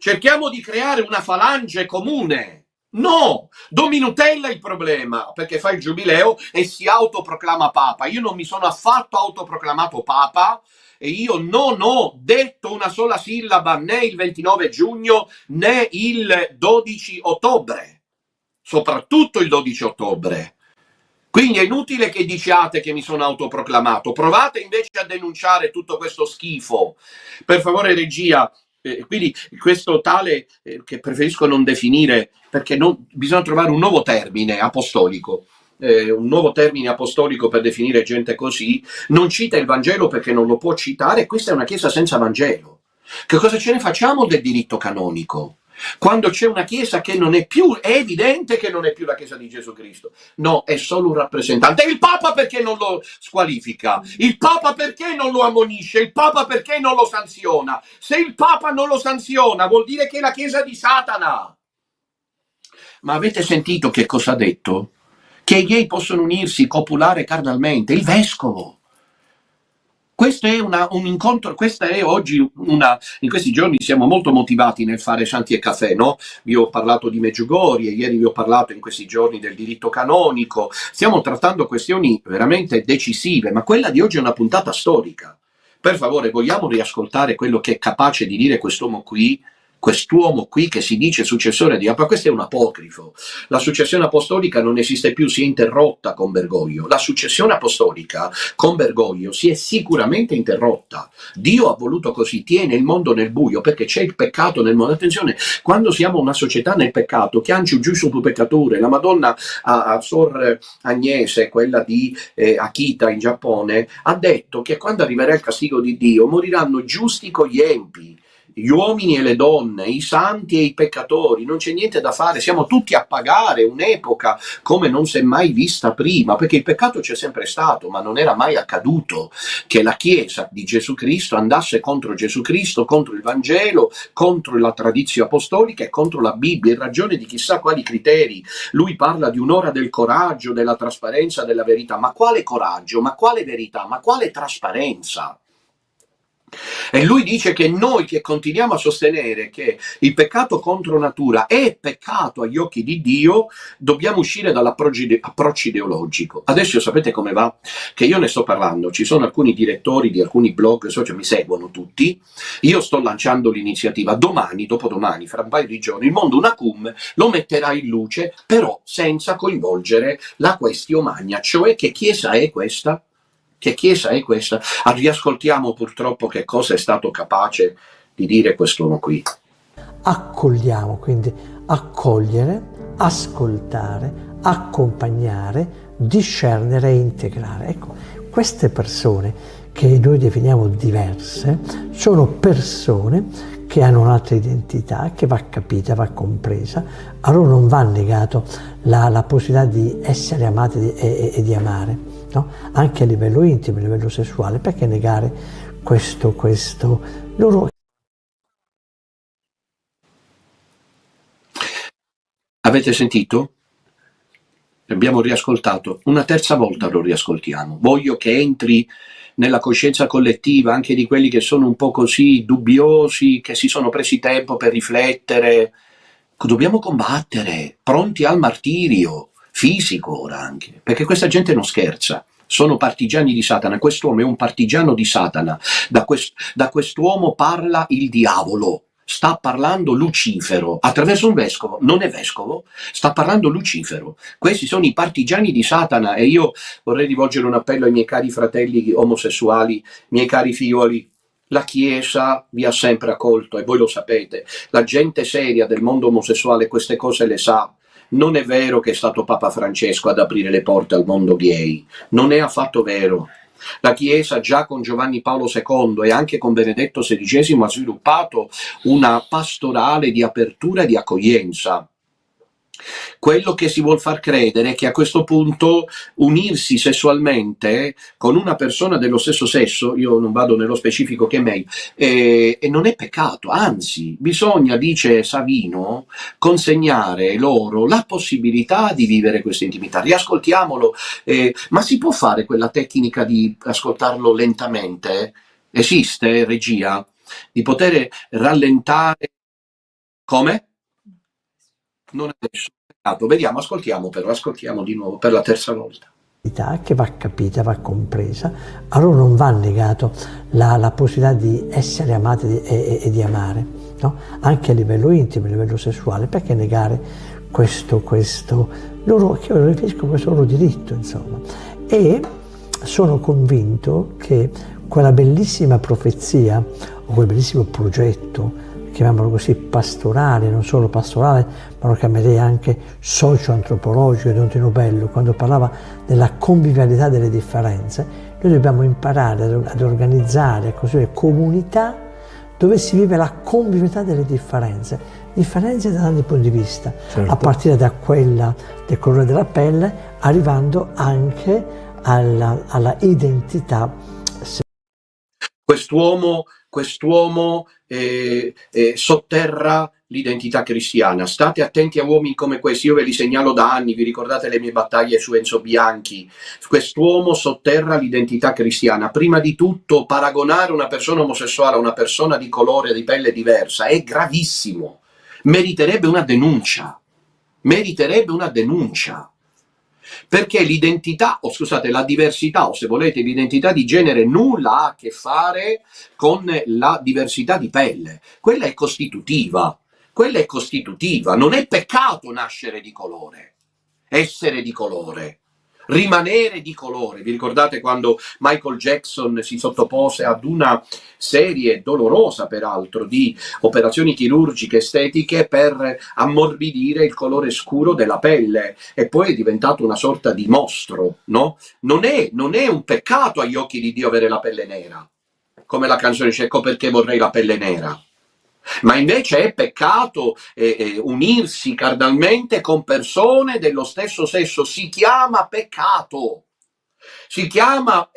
cerchiamo di creare una falange comune. No, Dominutella è il problema, perché fa il giubileo e si autoproclama papa. Io non mi sono affatto autoproclamato papa e io non ho detto una sola sillaba né il 29 giugno né il 12 ottobre, soprattutto il 12 ottobre. Quindi è inutile che diciate che mi sono autoproclamato, provate invece a denunciare tutto questo schifo. Per favore, regia, quindi questo tale che preferisco non definire, perché bisogna trovare un nuovo termine apostolico. Un nuovo termine apostolico per definire gente così, non cita il Vangelo perché non lo può citare, questa è una chiesa senza Vangelo. Che cosa ce ne facciamo del diritto canonico? Quando c'è una chiesa che non è più, è evidente che non è più la chiesa di Gesù Cristo. No, è solo un rappresentante. Il Papa perché non lo squalifica? Il Papa perché non lo ammonisce? Il Papa perché non lo sanziona? Se il Papa non lo sanziona, vuol dire che è la chiesa di Satana. Ma avete sentito che cosa ha detto? Che i gay possono unirsi, copulare carnalmente. Il vescovo. Questo è un incontro, questa è oggi in questi giorni siamo molto motivati nel fare Shanti e Caffè, no? Vi ho parlato di Medjugorje, ieri vi ho parlato in questi giorni del diritto canonico, stiamo trattando questioni veramente decisive, ma quella di oggi è una puntata storica. Per favore, vogliamo riascoltare quello che è capace di dire quest'uomo qui che si dice successore di Papa. Questo è un apocrifo. La successione apostolica non esiste più, si è interrotta con Bergoglio. La successione apostolica con Bergoglio si è sicuramente interrotta. Dio ha voluto così, tiene il mondo nel buio perché c'è il peccato nel mondo. Attenzione, quando siamo una società nel peccato, che anche giusto un peccatore, la Madonna a Sor Agnese, quella di Akita in Giappone, ha detto che quando arriverà il castigo di Dio moriranno giusti con gli empi, gli uomini e le donne, i santi e i peccatori, non c'è niente da fare, siamo tutti a pagare un'epoca come non si è mai vista prima, perché il peccato c'è sempre stato, ma non era mai accaduto che la Chiesa di Gesù Cristo andasse contro Gesù Cristo, contro il Vangelo, contro la tradizione apostolica e contro la Bibbia, in ragione di chissà quali criteri. Lui parla di un'ora del coraggio, della trasparenza, della verità. Ma quale coraggio? Ma quale verità? Ma quale trasparenza? E lui dice che noi che continuiamo a sostenere che il peccato contro natura è peccato agli occhi di Dio, dobbiamo uscire dall'approccio ideologico. Adesso sapete come va? Che io ne sto parlando, ci sono alcuni direttori di alcuni blog social, mi seguono tutti, io sto lanciando l'iniziativa, domani, dopodomani, fra un paio di giorni, il Mondo Unacum lo metterà in luce, però senza coinvolgere la questione magna, cioè che chiesa è questa? Che chiesa è questa? Riascoltiamo purtroppo che cosa è stato capace di dire quest'uomo qui. Accogliamo, quindi accogliere, ascoltare, accompagnare, discernere e integrare. Ecco, queste persone che noi definiamo diverse sono persone che hanno un'altra identità, che va capita, va compresa. A loro non va negato la possibilità di essere amati e di amare. No? Anche a livello intimo, a livello sessuale, perché negare questo loro. Avete sentito? Abbiamo riascoltato, una terza volta lo riascoltiamo. Voglio che entri nella coscienza collettiva anche di quelli che sono un po' così dubbiosi, che si sono presi tempo per riflettere. Dobbiamo combattere, pronti al martirio fisico ora anche, perché questa gente non scherza, sono partigiani di Satana, quest'uomo è un partigiano di Satana, da quest'uomo parla il diavolo, sta parlando Lucifero, attraverso un vescovo, non è vescovo, sta parlando Lucifero, questi sono i partigiani di Satana e io vorrei rivolgere un appello ai miei cari fratelli omosessuali, miei cari figlioli. La Chiesa vi ha sempre accolto e voi lo sapete, la gente seria del mondo omosessuale queste cose le sa. Non è vero che è stato Papa Francesco ad aprire le porte al mondo gay, non è affatto vero. La Chiesa già con Giovanni Paolo II e anche con Benedetto XVI ha sviluppato una pastorale di apertura e di accoglienza. Quello che si vuol far credere è che a questo punto unirsi sessualmente con una persona dello stesso sesso, io non vado nello specifico che è meglio, e non è peccato, anzi bisogna, dice Savino, consegnare loro la possibilità di vivere questa intimità. Riascoltiamolo, ma si può fare quella tecnica di ascoltarlo lentamente? Esiste, regia? Di poter rallentare Come? Non è nessun peccato. Vediamo, ascoltiamo di nuovo per la terza volta. Che va capita, va compresa, a loro non va negato la possibilità di essere amati e di amare, no? Anche a livello intimo, a livello sessuale. Perché negare questo loro, che io riferisco questo loro diritto, insomma. E sono convinto che quella bellissima profezia o quel bellissimo progetto, chiamiamolo così, pastorale, non solo pastorale, ma lo chiamerei anche socio-antropologico di Don Tino Bello, quando parlava della convivialità delle differenze, noi dobbiamo imparare ad organizzare, a costruire comunità dove si vive la convivialità delle differenze da tanti punti di vista, certo. A partire da quella del colore della pelle, arrivando anche alla identità. Quest'uomo sotterra l'identità cristiana. State attenti a uomini come questi, io ve li segnalo da anni, vi ricordate le mie battaglie su Enzo Bianchi. Quest'uomo sotterra l'identità cristiana. Prima di tutto, paragonare una persona omosessuale a una persona di colore, di pelle diversa è gravissimo. Meriterebbe una denuncia. Perché l'identità, la diversità, o se volete l'identità di genere, nulla ha a che fare con la diversità di pelle. Quella è costitutiva, non è peccato nascere di colore, essere di colore, rimanere di colore. Vi ricordate quando Michael Jackson si sottopose ad una serie dolorosa, peraltro, di operazioni chirurgiche estetiche per ammorbidire il colore scuro della pelle, e poi è diventato una sorta di mostro, no? Non è un peccato agli occhi di Dio avere la pelle nera, come la canzone dice, ecco perché vorrei la pelle nera. Ma invece è peccato unirsi carnalmente con persone dello stesso sesso. Si chiama peccato. Si chiama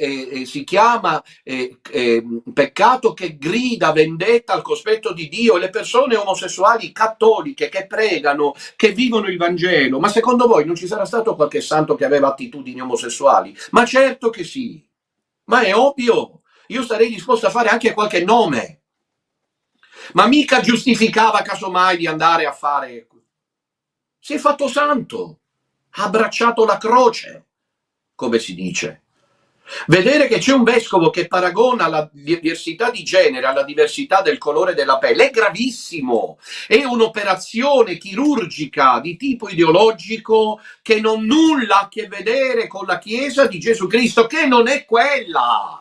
peccato che grida vendetta al cospetto di Dio. Le persone omosessuali cattoliche che pregano, che vivono il Vangelo, ma secondo voi non ci sarà stato qualche santo che aveva attitudini omosessuali? Ma certo che sì, ma è ovvio. Io sarei disposto a fare anche qualche nome. Ma mica giustificava casomai di andare a fare. Si è fatto santo, ha abbracciato la croce, come si dice. Vedere che c'è un vescovo che paragona la diversità di genere alla diversità del colore della pelle è gravissimo. È un'operazione chirurgica di tipo ideologico che non ha nulla a che vedere con la Chiesa di Gesù Cristo, che non è quella.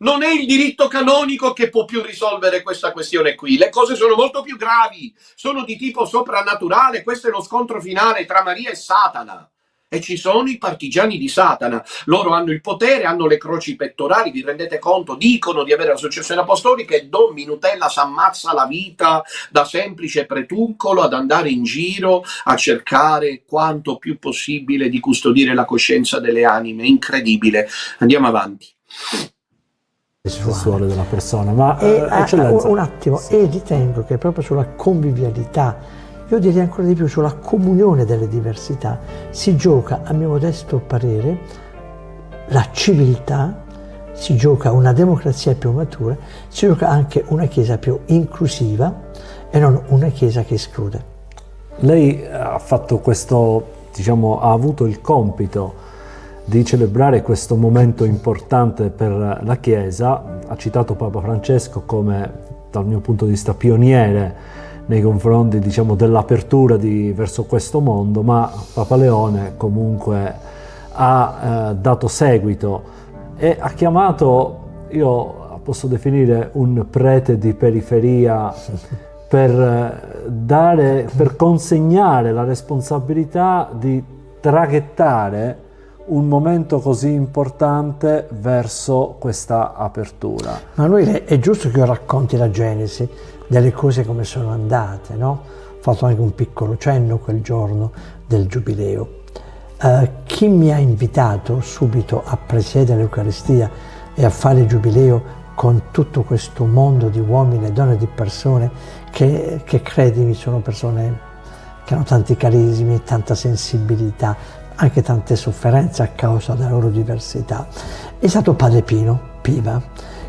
Non è il diritto canonico che può più risolvere questa questione qui. Le cose sono molto più gravi, sono di tipo soprannaturale. Questo è lo scontro finale tra Maria e Satana. E ci sono i partigiani di Satana. Loro hanno il potere, hanno le croci pettorali, vi rendete conto? Dicono di avere la successione apostolica e Don Minutella s'ammazza la vita da semplice pretuncolo ad andare in giro a cercare quanto più possibile di custodire la coscienza delle anime. Incredibile. Andiamo avanti. Sessuale della persona, ma un attimo, e ritengo che proprio sulla convivialità, io direi ancora di più sulla comunione delle diversità, si gioca, a mio modesto parere, la civiltà, si gioca una democrazia più matura, si gioca anche una Chiesa più inclusiva e non una Chiesa che esclude. Lei ha fatto questo, ha avuto il compito di celebrare questo momento importante per la Chiesa. Ha citato Papa Francesco come, dal mio punto di vista, pioniere nei confronti, dell'apertura verso questo mondo, ma Papa Leone comunque ha dato seguito e ha chiamato, io posso definire un prete di periferia, per consegnare la responsabilità di traghettare un momento così importante verso questa apertura. Ma lui è giusto che io racconti la genesi delle cose come sono andate, no? Ho fatto anche un piccolo cenno quel giorno del Giubileo. Chi mi ha invitato subito a presiedere l'Eucaristia e a fare il Giubileo con tutto questo mondo di uomini e donne, di persone che credimi sono persone che hanno tanti carismi, tanta sensibilità, anche tante sofferenze a causa della loro diversità, è stato padre Pino Piva,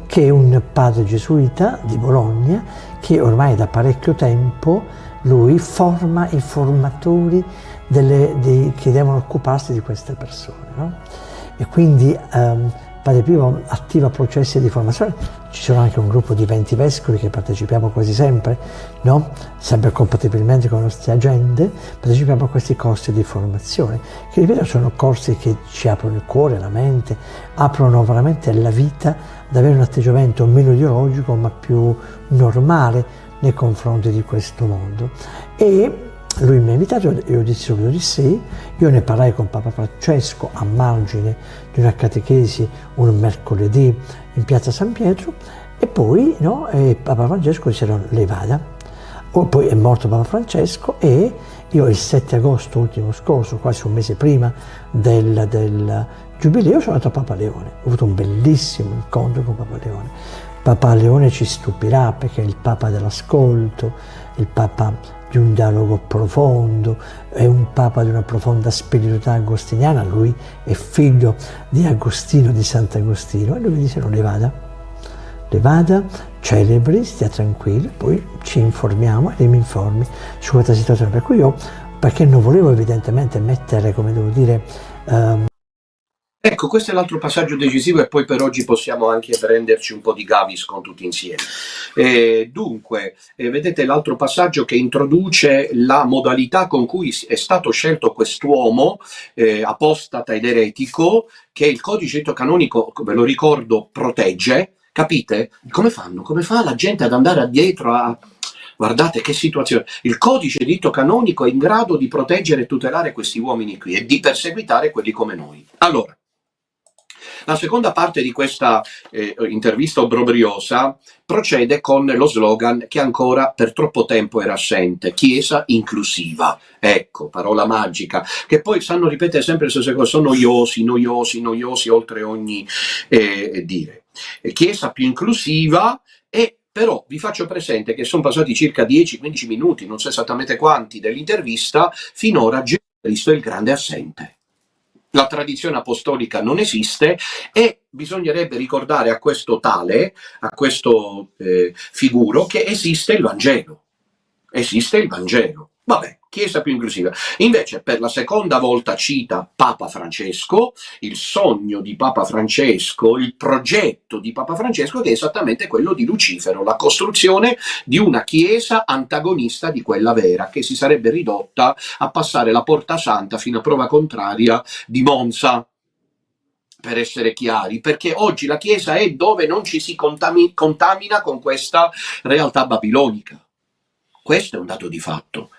che è un padre gesuita di Bologna che ormai da parecchio tempo lui forma i formatori che devono occuparsi di queste persone, no? E quindi Padre Pio attiva processi di formazione. Ci sono anche un gruppo di 20 vescovi che partecipiamo quasi sempre, no? Sempre compatibilmente con le nostre agende, partecipiamo a questi corsi di formazione, che ripeto sono corsi che ci aprono il cuore, la mente, aprono veramente la vita ad avere un atteggiamento meno ideologico ma più normale nei confronti di questo mondo. E lui mi ha invitato, io dissi subito di sì, io ne parlai con Papa Francesco a margine di una catechesi un mercoledì in piazza San Pietro e poi Papa Francesco disse lei vada. Poi è morto Papa Francesco e io il 7 agosto ultimo scorso, quasi un mese prima del Giubileo, sono andato a Papa Leone. Ho avuto un bellissimo incontro con Papa Leone. Papa Leone ci stupirà perché è il Papa dell'ascolto, il Papa di un dialogo profondo, è un Papa di una profonda spiritualità agostiniana, lui è figlio di Agostino, di Sant'Agostino, e lui mi dice le vada, celebri, stia tranquillo, poi ci informiamo e lei mi informi su questa situazione, per cui io, perché non volevo evidentemente mettere, come devo dire, Ecco, questo è l'altro passaggio decisivo e poi per oggi possiamo anche prenderci un po' di Gaviscon tutti insieme. Dunque, vedete l'altro passaggio che introduce la modalità con cui è stato scelto quest'uomo apostata ed eretico, che il codice canonico, ve lo ricordo, protegge. Capite? Come fanno? Come fa la gente ad andare addietro a... Guardate che situazione. Il codice di rito canonico è in grado di proteggere e tutelare questi uomini qui e di perseguitare quelli come noi. Allora, la seconda parte di questa intervista obbrobriosa procede con lo slogan che ancora per troppo tempo era assente: Chiesa inclusiva. Ecco, parola magica, che poi sanno ripetere sempre le stesse cose, sono noiosi oltre ogni dire. Chiesa più inclusiva. E però vi faccio presente che sono passati circa 10-15 minuti, non so esattamente quanti, dell'intervista, finora Gesù Cristo è il grande assente. La tradizione apostolica non esiste e bisognerebbe ricordare a questo tale, a questo figuro, che esiste il Vangelo. Esiste il Vangelo. Vabbè, Chiesa più inclusiva. Invece per la seconda volta cita Papa Francesco, il sogno di Papa Francesco, il progetto di Papa Francesco, che è esattamente quello di Lucifero, la costruzione di una Chiesa antagonista di quella vera, che si sarebbe ridotta a passare la Porta Santa fino a prova contraria di Monza, per essere chiari, perché oggi la Chiesa è dove non ci si contamina con questa realtà babilonica. Questo è un dato di fatto.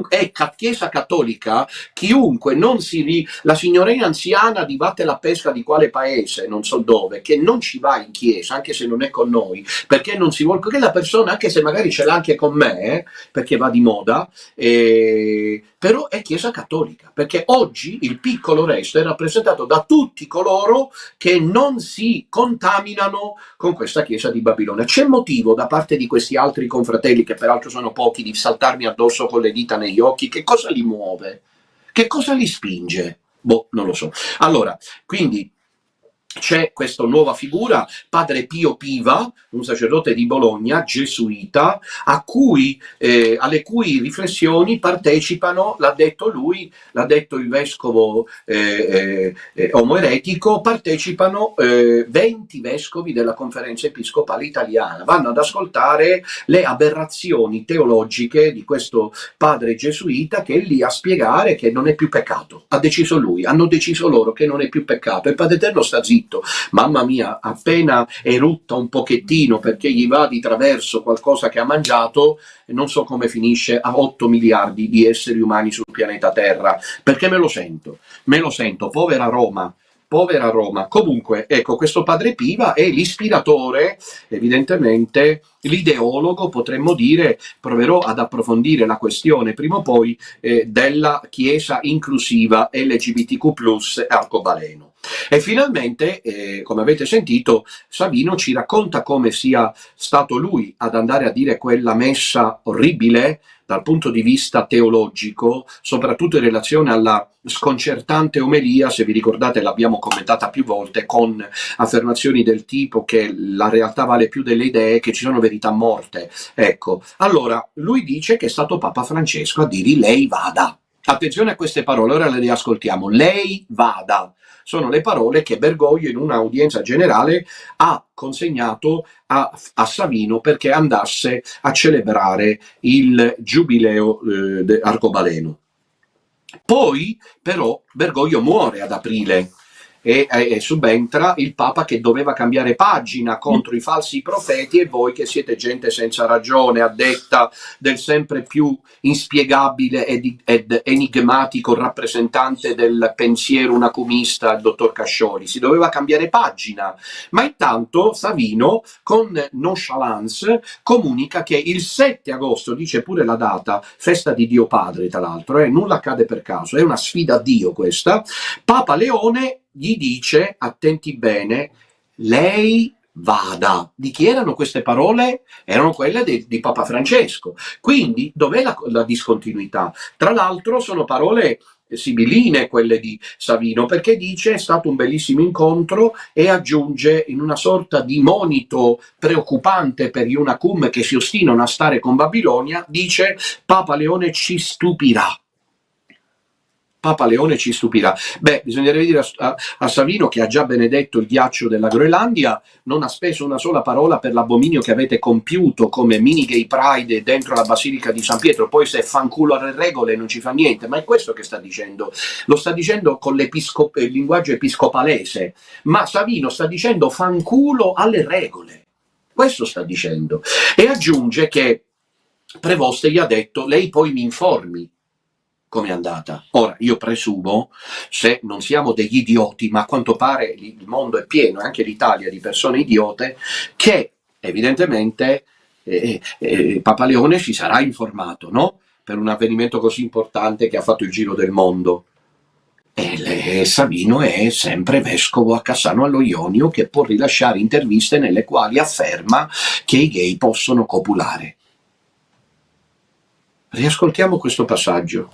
È Chiesa cattolica, chiunque non la signorina anziana di Batte la Pesca di quale paese, non so dove, che non ci va in chiesa, anche se non è con noi, perché non si vuole, che la persona, anche se magari ce l'ha anche con me, perché va di moda, però è Chiesa cattolica, perché oggi il piccolo resto è rappresentato da tutti coloro che non si contaminano con questa Chiesa di Babilonia. C'è motivo da parte di questi altri confratelli, che peraltro sono pochi, di saltarmi addosso con le dita negli occhi? Che cosa li muove? Che cosa li spinge? Boh, non lo so. Allora, quindi c'è questa nuova figura, Padre Pio Piva, un sacerdote di Bologna, gesuita, alle cui riflessioni partecipano, l'ha detto lui, l'ha detto il vescovo omoeretico, partecipano 20 vescovi della Conferenza Episcopale Italiana, vanno ad ascoltare le aberrazioni teologiche di questo padre gesuita, che è lì a spiegare che non è più peccato. Ha deciso lui, hanno deciso loro che non è più peccato, e il Padre Eterno sta zitto. Mamma mia, appena erutta un pochettino perché gli va di traverso qualcosa che ha mangiato, non so come finisce a 8 miliardi di esseri umani sul pianeta Terra, perché me lo sento, povera Roma. Comunque, ecco, questo Padre Piva è l'ispiratore, evidentemente l'ideologo, potremmo dire, proverò ad approfondire la questione prima o poi, della Chiesa inclusiva LGBTQ+ arcobaleno. E finalmente, come avete sentito, Savino ci racconta come sia stato lui ad andare a dire quella messa orribile dal punto di vista teologico, soprattutto in relazione alla sconcertante omelia, se vi ricordate l'abbiamo commentata più volte, con affermazioni del tipo che la realtà vale più delle idee, che ci sono verità morte. Ecco, allora lui dice che è stato Papa Francesco a dirgli lei vada. Attenzione a queste parole, ora le riascoltiamo. Lei vada. Sono le parole che Bergoglio in un'udienza generale ha consegnato a Savino perché andasse a celebrare il giubileo arcobaleno. Poi però Bergoglio muore ad aprile e subentra il Papa che doveva cambiare pagina contro i falsi profeti, e voi che siete gente senza ragione, addetta del sempre più inspiegabile ed enigmatico rappresentante del pensiero unacumista, il dottor Cascioli, si doveva cambiare pagina, ma intanto Savino con nonchalance comunica che il 7 agosto, dice pure la data, festa di Dio Padre tra l'altro, nulla accade per caso, è una sfida a Dio questa, Papa Leone gli dice, attenti bene, lei vada. Di chi erano queste parole? Erano quelle di Papa Francesco. Quindi dov'è la discontinuità? Tra l'altro sono parole sibilline quelle di Savino, perché dice è stato un bellissimo incontro, e aggiunge in una sorta di monito preoccupante per gli Unacum che si ostinano a stare con Babilonia, dice Papa Leone ci stupirà. Papa Leone ci stupirà. Beh, bisognerebbe dire a Savino che ha già benedetto il ghiaccio della Groenlandia, non ha speso una sola parola per l'abominio che avete compiuto come mini gay pride dentro la Basilica di San Pietro, poi se fanculo alle regole non ci fa niente, ma è questo che sta dicendo, lo sta dicendo con il linguaggio episcopalese, ma Savino sta dicendo fanculo alle regole, questo sta dicendo, e aggiunge che Prevoste gli ha detto lei poi mi informi come è andata. Ora, io presumo, se non siamo degli idioti, ma a quanto pare il mondo è pieno, anche l'Italia, di persone idiote, che evidentemente Papa Leone si sarà informato, no? Per un avvenimento così importante che ha fatto il giro del mondo. E Savino è sempre vescovo a Cassano allo Ionio, che può rilasciare interviste nelle quali afferma che i gay possono copulare. Riascoltiamo questo passaggio.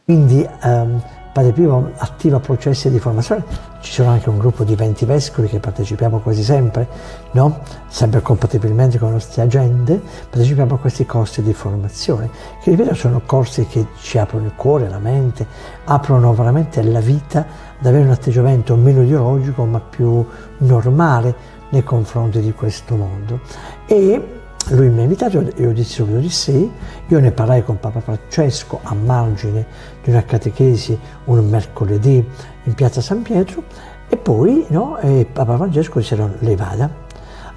Quindi Padre Pio attiva processi di formazione, ci sono anche un gruppo di 20 vescovi che partecipiamo quasi sempre, no? Sempre compatibilmente con le nostre agende, partecipiamo a questi corsi di formazione, che ripeto sono corsi che ci aprono il cuore, la mente, aprono veramente la vita ad avere un atteggiamento meno ideologico ma più normale nei confronti di questo mondo. E lui mi ha invitato, io dissi subito di sì, io ne parlai con Papa Francesco a margine di una catechesi un mercoledì in piazza San Pietro, e poi Papa Francesco disse lei vada.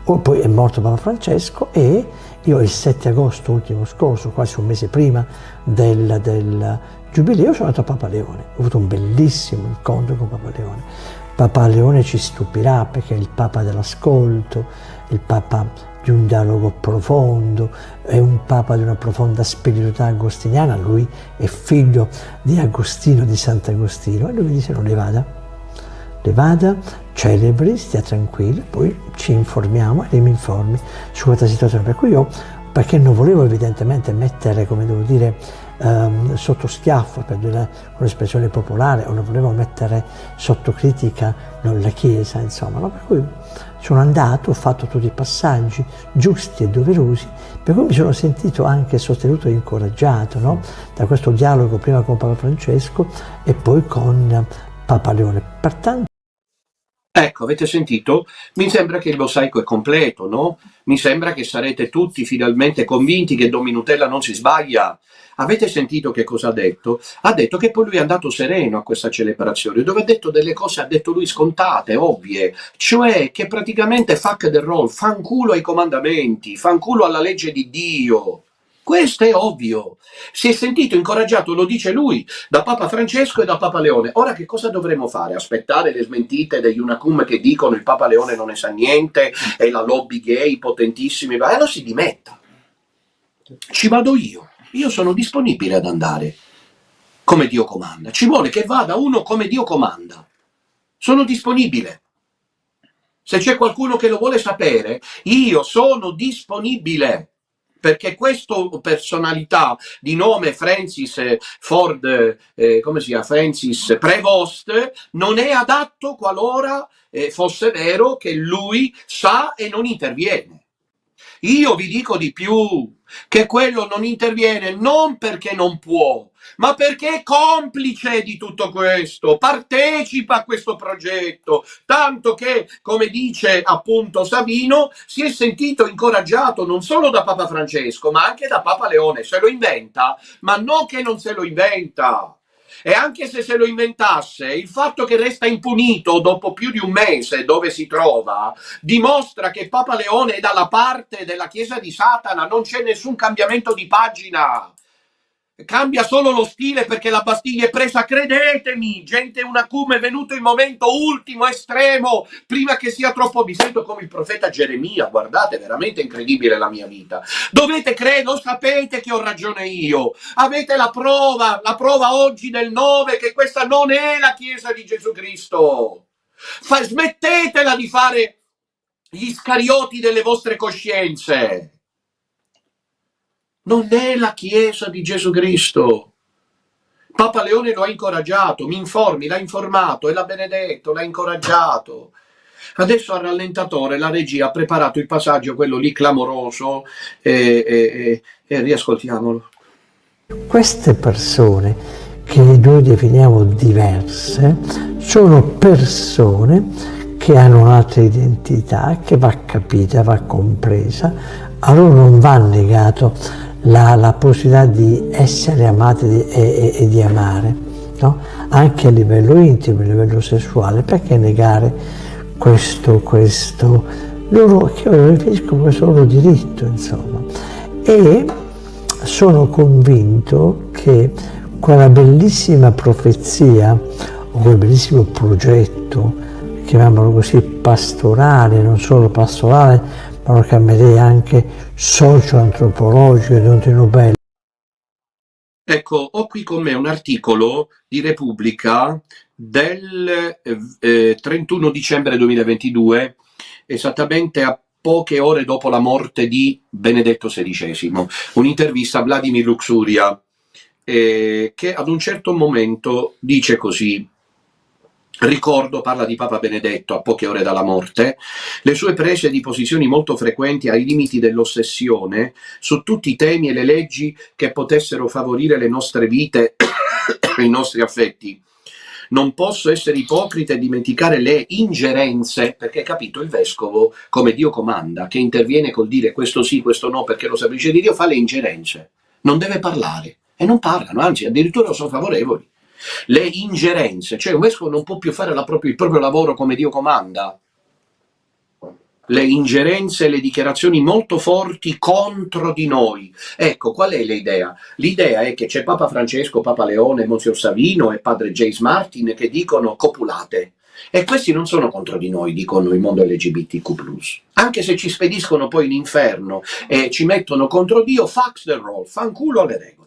Poi è morto Papa Francesco e io il 7 agosto ultimo scorso, quasi un mese prima del giubileo, sono andato a Papa Leone, ho avuto un bellissimo incontro con Papa Leone. Papa Leone ci stupirà perché è il Papa dell'ascolto, il Papa di un dialogo profondo, è un Papa di una profonda spiritualità agostiniana, lui è figlio di Agostino, di Sant'Agostino, e lui mi dice le vada, celebri, stia tranquillo, poi ci informiamo e lei mi informi su questa situazione, per cui io, perché non volevo evidentemente mettere, come devo dire, sotto schiaffo, per dire un'espressione popolare, o non volevo mettere sotto critica la Chiesa, insomma, no? Per cui sono andato, ho fatto tutti i passaggi giusti e doverosi, per cui mi sono sentito anche sostenuto e incoraggiato, no? Da questo dialogo prima con Papa Francesco e poi con Papa Leone. Pertanto ecco, avete sentito? Mi sembra che il mosaico è completo, no? Mi sembra che sarete tutti finalmente convinti che Don Minutella non si sbaglia. Avete sentito che cosa ha detto? Ha detto che poi lui è andato sereno a questa celebrazione, dove ha detto delle cose, ha detto lui, scontate, ovvie, cioè che praticamente fuck the roll, fanculo ai comandamenti, fanculo alla legge di Dio. Questo è ovvio. Si è sentito incoraggiato, lo dice lui, da Papa Francesco e da Papa Leone. Ora che cosa dovremmo fare? Aspettare le smentite degli Unacum che dicono il Papa Leone non ne sa niente e la lobby gay potentissimi, ma allora si dimetta. Ci vado io sono disponibile ad andare come Dio comanda. Ci vuole che vada uno come Dio comanda. Sono disponibile. Se c'è qualcuno che lo vuole sapere, io sono disponibile. Perché questa personalità di nome Francis Ford, come si chiama? Francis Prevost, non è adatto qualora fosse vero che lui sa e non interviene. Io vi dico di più, che quello non interviene non perché non può, ma perché è complice di tutto questo, partecipa a questo progetto, tanto che, come dice appunto Savino, si è sentito incoraggiato non solo da Papa Francesco, ma anche da Papa Leone. Se lo inventa, ma non che non se lo inventa. E anche se lo inventasse, il fatto che resta impunito dopo più di un mese dove si trova, dimostra che Papa Leone è dalla parte della Chiesa di Satana, non c'è nessun cambiamento di pagina. Cambia solo lo stile perché la Bastiglia è presa, credetemi, gente, un acume è venuto il momento ultimo, estremo, prima che sia troppo. Mi sento come il profeta Geremia, guardate, veramente incredibile la mia vita. Dovete credere, lo sapete che ho ragione io, avete la prova oggi del 9 che questa non è la Chiesa di Gesù Cristo. Smettetela di fare gli iscarioti delle vostre coscienze. Non è la Chiesa di Gesù Cristo. Papa Leone lo ha incoraggiato, mi informi, l'ha informato e l'ha benedetto, l'ha incoraggiato. Adesso al rallentatore la regia ha preparato il passaggio, quello lì clamoroso, e riascoltiamolo. Queste persone che noi definiamo diverse sono persone che hanno un'altra identità che va capita, va compresa. A loro non va negato la possibilità di essere amati e di amare, no? Anche a livello intimo, a livello sessuale. Perché negare questo loro, che io riferisco questo loro diritto, insomma. E sono convinto che quella bellissima profezia o quel bellissimo progetto, chiamiamolo così, pastorale, non solo pastorale, ma lo chiamerei anche socio-antropologico di Dante Nobel. Ecco, ho qui con me un articolo di Repubblica del 31 dicembre 2022, esattamente a poche ore dopo la morte di Benedetto XVI, un'intervista a Vladimir Luxuria, che ad un certo momento dice così. Ricordo, parla di Papa Benedetto a poche ore dalla morte, le sue prese di posizioni molto frequenti ai limiti dell'ossessione su tutti i temi e le leggi che potessero favorire le nostre vite e i nostri affetti. Non posso essere ipocrita e dimenticare le ingerenze, perché capito, il vescovo, come Dio comanda, che interviene col dire questo sì, questo no, perché lo saprisce di Dio, fa le ingerenze, non deve parlare, e non parlano, anzi addirittura sono favorevoli. Le ingerenze, cioè un vescovo non può più fare il proprio lavoro come Dio comanda. Le ingerenze e le dichiarazioni molto forti contro di noi. Ecco, qual è l'idea? L'idea è che c'è Papa Francesco, Papa Leone, Monsignor Savino e padre James Martin che dicono copulate. E questi non sono contro di noi, dicono il mondo LGBTQ+. Anche se ci spediscono poi in inferno e ci mettono contro Dio, fax the roll, fanculo alle regole.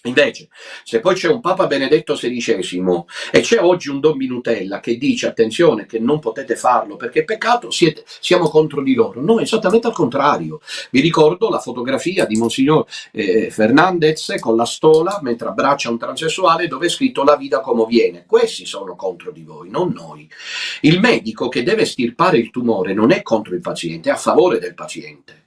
Invece, se poi c'è un Papa Benedetto XVI e c'è oggi un Don Minutella che dice attenzione che non potete farlo perché è peccato, siamo contro di loro. No, esattamente al contrario. Vi ricordo la fotografia di Monsignor Fernandez con la stola mentre abbraccia un transessuale dove è scritto la vita come viene. Questi sono contro di voi, non noi. Il medico che deve estirpare il tumore non è contro il paziente, è a favore del paziente.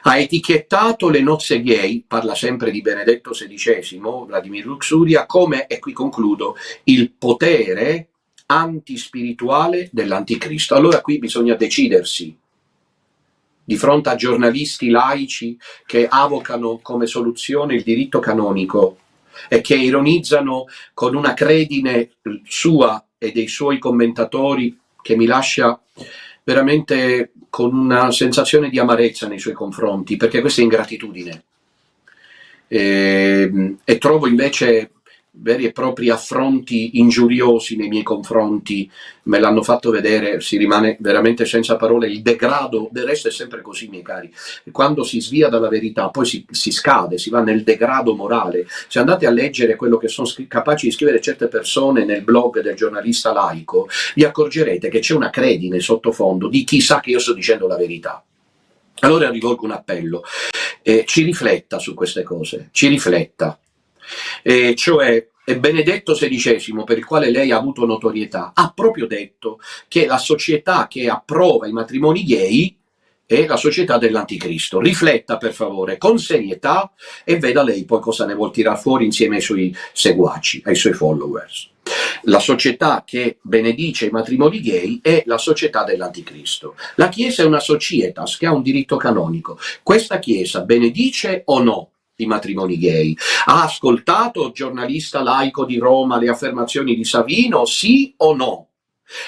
Ha etichettato le nozze gay, parla sempre di Benedetto XVI, Vladimir Luxuria, come, e qui concludo, il potere antispirituale dell'anticristo. Allora qui bisogna decidersi di fronte a giornalisti laici che avocano come soluzione il diritto canonico e che ironizzano con una credine sua e dei suoi commentatori che mi lascia veramente con una sensazione di amarezza nei suoi confronti, perché questa è ingratitudine. E trovo invece veri e propri affronti ingiuriosi nei miei confronti, me l'hanno fatto vedere, si rimane veramente senza parole, il degrado, del resto è sempre così, miei cari, quando si svia dalla verità poi si scade, si va nel degrado morale. Se andate a leggere quello che sono capaci di scrivere certe persone nel blog del giornalista laico, vi accorgerete che c'è una credine sottofondo di chi sa che io sto dicendo la verità. Allora rivolgo un appello, ci rifletta su queste cose, ci rifletta. Cioè Benedetto XVI, per il quale lei ha avuto notorietà, ha proprio detto che la società che approva i matrimoni gay è la società dell'anticristo. Rifletta per favore con serietà e veda lei poi cosa ne vuol tirar fuori insieme ai suoi seguaci, ai suoi followers. La società che benedice i matrimoni gay è la società dell'anticristo. La Chiesa è una societas che ha un diritto canonico. Questa Chiesa benedice o no i matrimoni gay? Ha ascoltato il giornalista laico di Roma le affermazioni di Savino, sì o no?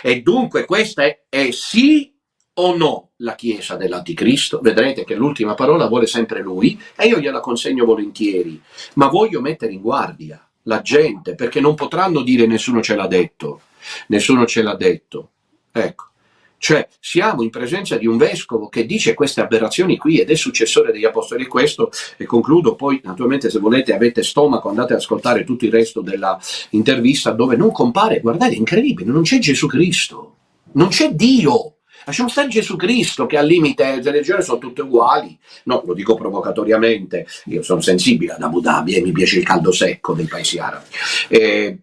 E dunque questa è sì o no la Chiesa dell'anticristo? Vedrete che l'ultima parola vuole sempre lui e io gliela consegno volentieri, ma voglio mettere in guardia la gente, perché non potranno dire nessuno ce l'ha detto, nessuno ce l'ha detto. Ecco. Cioè siamo in presenza di un vescovo che dice queste aberrazioni qui ed è successore degli apostoli. Questo, e concludo, poi naturalmente se volete avete stomaco andate ad ascoltare tutto il resto della intervista dove non compare, guardate, è incredibile, non c'è Gesù Cristo, non c'è Dio. Lasciamo stare Gesù Cristo che al limite le religioni sono tutte uguali. No, lo dico provocatoriamente, io sono sensibile ad Abu Dhabi e mi piace il caldo secco dei paesi arabi. E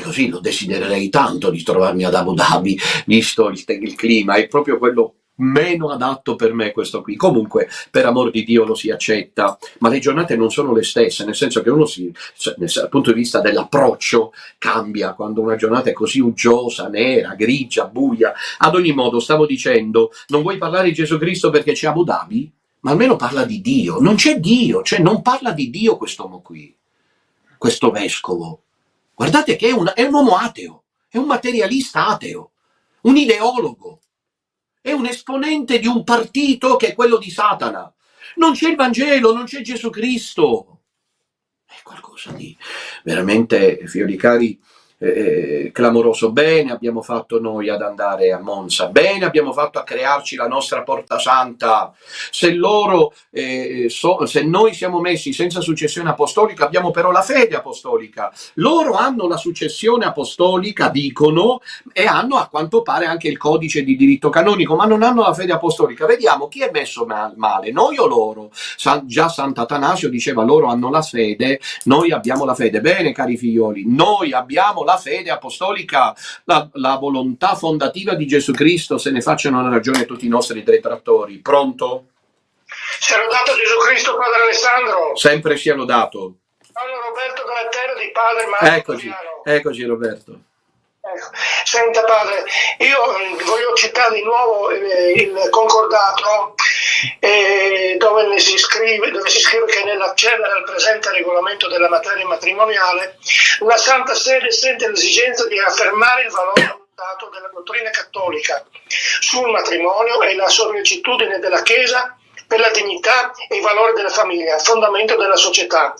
così lo desidererei tanto di trovarmi ad Abu Dhabi, visto il clima, è proprio quello meno adatto per me questo qui. Comunque, per amor di Dio lo si accetta, ma le giornate non sono le stesse, nel senso che uno dal punto di vista dell'approccio cambia quando una giornata è così uggiosa, nera, grigia, buia. Ad ogni modo, stavo dicendo, non vuoi parlare di Gesù Cristo perché c'è Abu Dhabi? Ma almeno parla di Dio. Non c'è Dio, cioè non parla di Dio quest'uomo qui, questo vescovo. Guardate che è un uomo ateo, è un materialista ateo, un ideologo, è un esponente di un partito che è quello di Satana. Non c'è il Vangelo, non c'è Gesù Cristo. È qualcosa di veramente, figlioli cari, clamoroso. Bene abbiamo fatto noi ad andare a Monza, bene abbiamo fatto a crearci la nostra porta santa. Se loro, se noi siamo messi senza successione apostolica, abbiamo però la fede apostolica. Loro hanno la successione apostolica, dicono, e hanno a quanto pare anche il codice di diritto canonico, ma non hanno la fede apostolica. Vediamo chi è messo male, noi o loro? Già Sant'Atanasio diceva loro hanno la fede, noi abbiamo la fede. Bene cari figlioli, noi abbiamo la fede apostolica, la volontà fondativa di Gesù Cristo, se ne facciano una ragione tutti i nostri detrattori. Pronto? Sia lodato Gesù Cristo, Padre Alessandro. Sempre sia lodato. Sono Roberto dalla terra di Padre Marco. Eccoci Roberto. Senta padre, io voglio citare di nuovo il concordato dove si scrive che nella celere al presente regolamento della materia matrimoniale la Santa Sede sente l'esigenza di affermare il valore adottato della dottrina cattolica sul matrimonio e la sollecitudine della Chiesa per la dignità e i valori della famiglia, fondamento della società.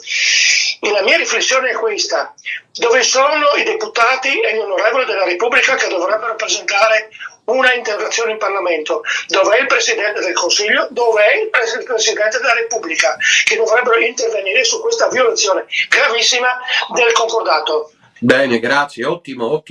E la mia riflessione è questa: dove sono i deputati e gli onorevoli della Repubblica che dovrebbero presentare una interrogazione in Parlamento? Dov'è il Presidente del Consiglio? Dov'è il Presidente della Repubblica che dovrebbero intervenire su questa violazione gravissima del concordato? Bene, grazie, ottimo,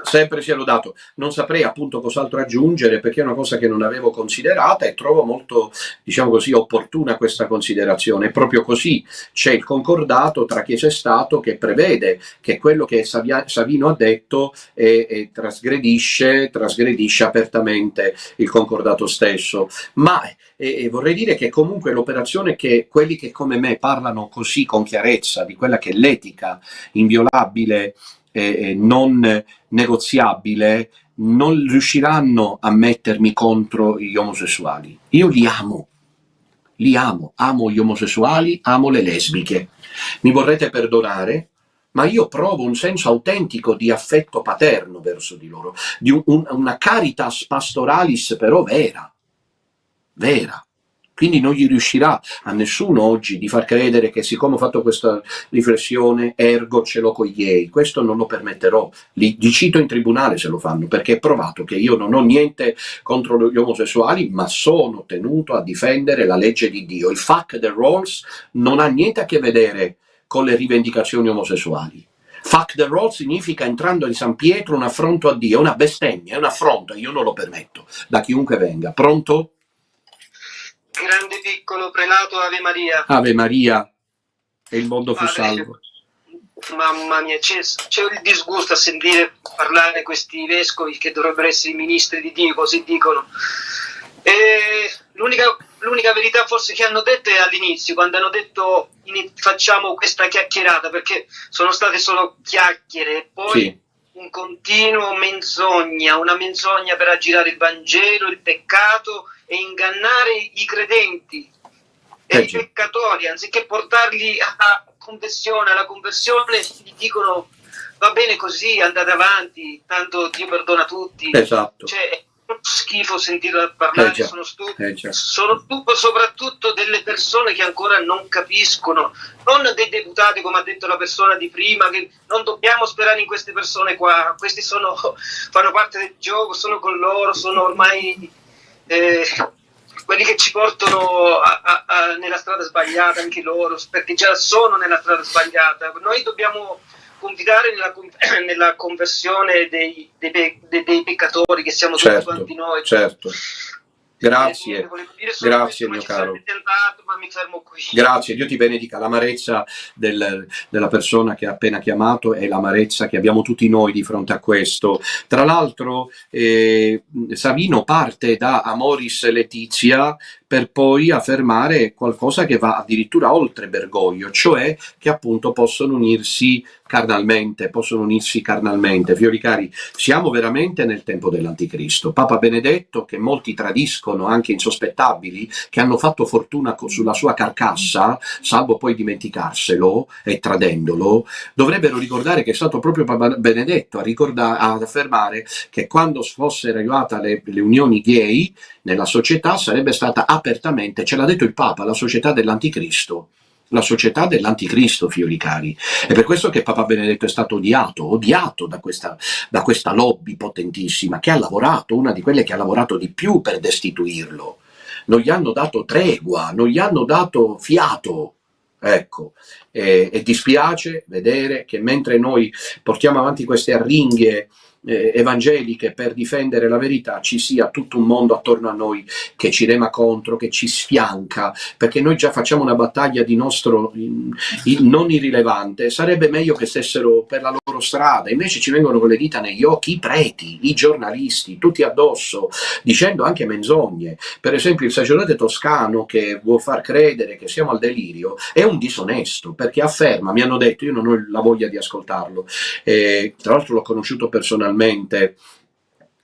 sempre sia lodato. Non saprei appunto cos'altro aggiungere perché è una cosa che non avevo considerata e trovo molto, diciamo così, opportuna questa considerazione. È proprio così, c'è il concordato tra Chiesa e Stato che prevede che quello che Savino ha detto trasgredisce apertamente il concordato stesso. Ma vorrei dire che comunque l'operazione che quelli che come me parlano così con chiarezza di quella che è l'etica inviolabile, non negoziabile, non riusciranno a mettermi contro gli omosessuali. Io li amo gli omosessuali, amo le lesbiche. Mi vorrete perdonare, ma io provo un senso autentico di affetto paterno verso di loro, di una caritas pastoralis però vera. Quindi non gli riuscirà a nessuno oggi di far credere che siccome ho fatto questa riflessione, ergo ce l'ho con i gay. Questo non lo permetterò. Li cito in tribunale se lo fanno, perché è provato che io non ho niente contro gli omosessuali, ma sono tenuto a difendere la legge di Dio. Il fuck the rules non ha niente a che vedere con le rivendicazioni omosessuali. Fuck the road significa, entrando in San Pietro, un affronto a Dio, è una bestemmia, è un affronto, io non lo permetto, da chiunque venga. Pronto? Grande piccolo prelato, Ave Maria. Ave Maria, e il mondo fu Padre, salvo. Mamma mia, c'è il disgusto a sentire parlare questi vescovi che dovrebbero essere i ministri di Dio, così dicono. E l'unica verità forse che hanno detto è all'inizio, quando hanno detto facciamo questa chiacchierata, perché sono state solo chiacchiere, e poi Sì. un continuo menzogna, una menzogna per aggirare il Vangelo, il peccato e ingannare i credenti e i Sì. peccatori, anziché portarli alla conversione, gli dicono va bene così, andate avanti, tanto Dio perdona tutti. Esatto. Cioè, è schifo sentire parlare, già. sono stufo Già. soprattutto delle persone che ancora non capiscono, non dei deputati come ha detto la persona di prima, che non dobbiamo sperare in queste persone qua, questi fanno parte del gioco, sono con loro, sono ormai quelli che ci portano nella strada sbagliata, anche loro, perché già sono nella strada sbagliata. Noi dobbiamo confidare nella conversione dei peccatori, che siamo tutti quanti noi. Certo. Grazie, grazie mio caro. Ma mi fermo qui. Grazie, Dio ti benedica. L'amarezza della persona che ha appena chiamato è l'amarezza che abbiamo tutti noi di fronte a questo. Tra l'altro Savino parte da Amoris Laetitia per poi affermare qualcosa che va addirittura oltre Bergoglio, cioè che appunto possono unirsi carnalmente. Fiori cari, siamo veramente nel tempo dell'anticristo. Papa Benedetto, che molti tradiscono, anche insospettabili, che hanno fatto fortuna sulla sua carcassa, salvo poi dimenticarselo e tradendolo, dovrebbero ricordare che è stato proprio Papa Benedetto ad affermare che quando fossero arrivate le unioni gay nella società sarebbe stata apertamente, ce l'ha detto il Papa, la società dell'anticristo. La società dell'anticristo, fiori cari. È per questo che Papa Benedetto è stato odiato da questa lobby potentissima, che ha lavorato, una di quelle che ha lavorato di più per destituirlo. Non gli hanno dato tregua, non gli hanno dato fiato. Ecco, e dispiace vedere che mentre noi portiamo avanti queste arringhe evangeliche per difendere la verità, ci sia tutto un mondo attorno a noi che ci rema contro, che ci sfianca, perché noi già facciamo una battaglia di nostro non irrilevante. Sarebbe meglio che stessero per la loro strada, invece ci vengono con le dita negli occhi i preti, i giornalisti, tutti addosso, dicendo anche menzogne. Per esempio il sacerdote toscano che vuol far credere che siamo al delirio è un disonesto, perché afferma, mi hanno detto, io non ho la voglia di ascoltarlo, tra l'altro l'ho conosciuto personalmente,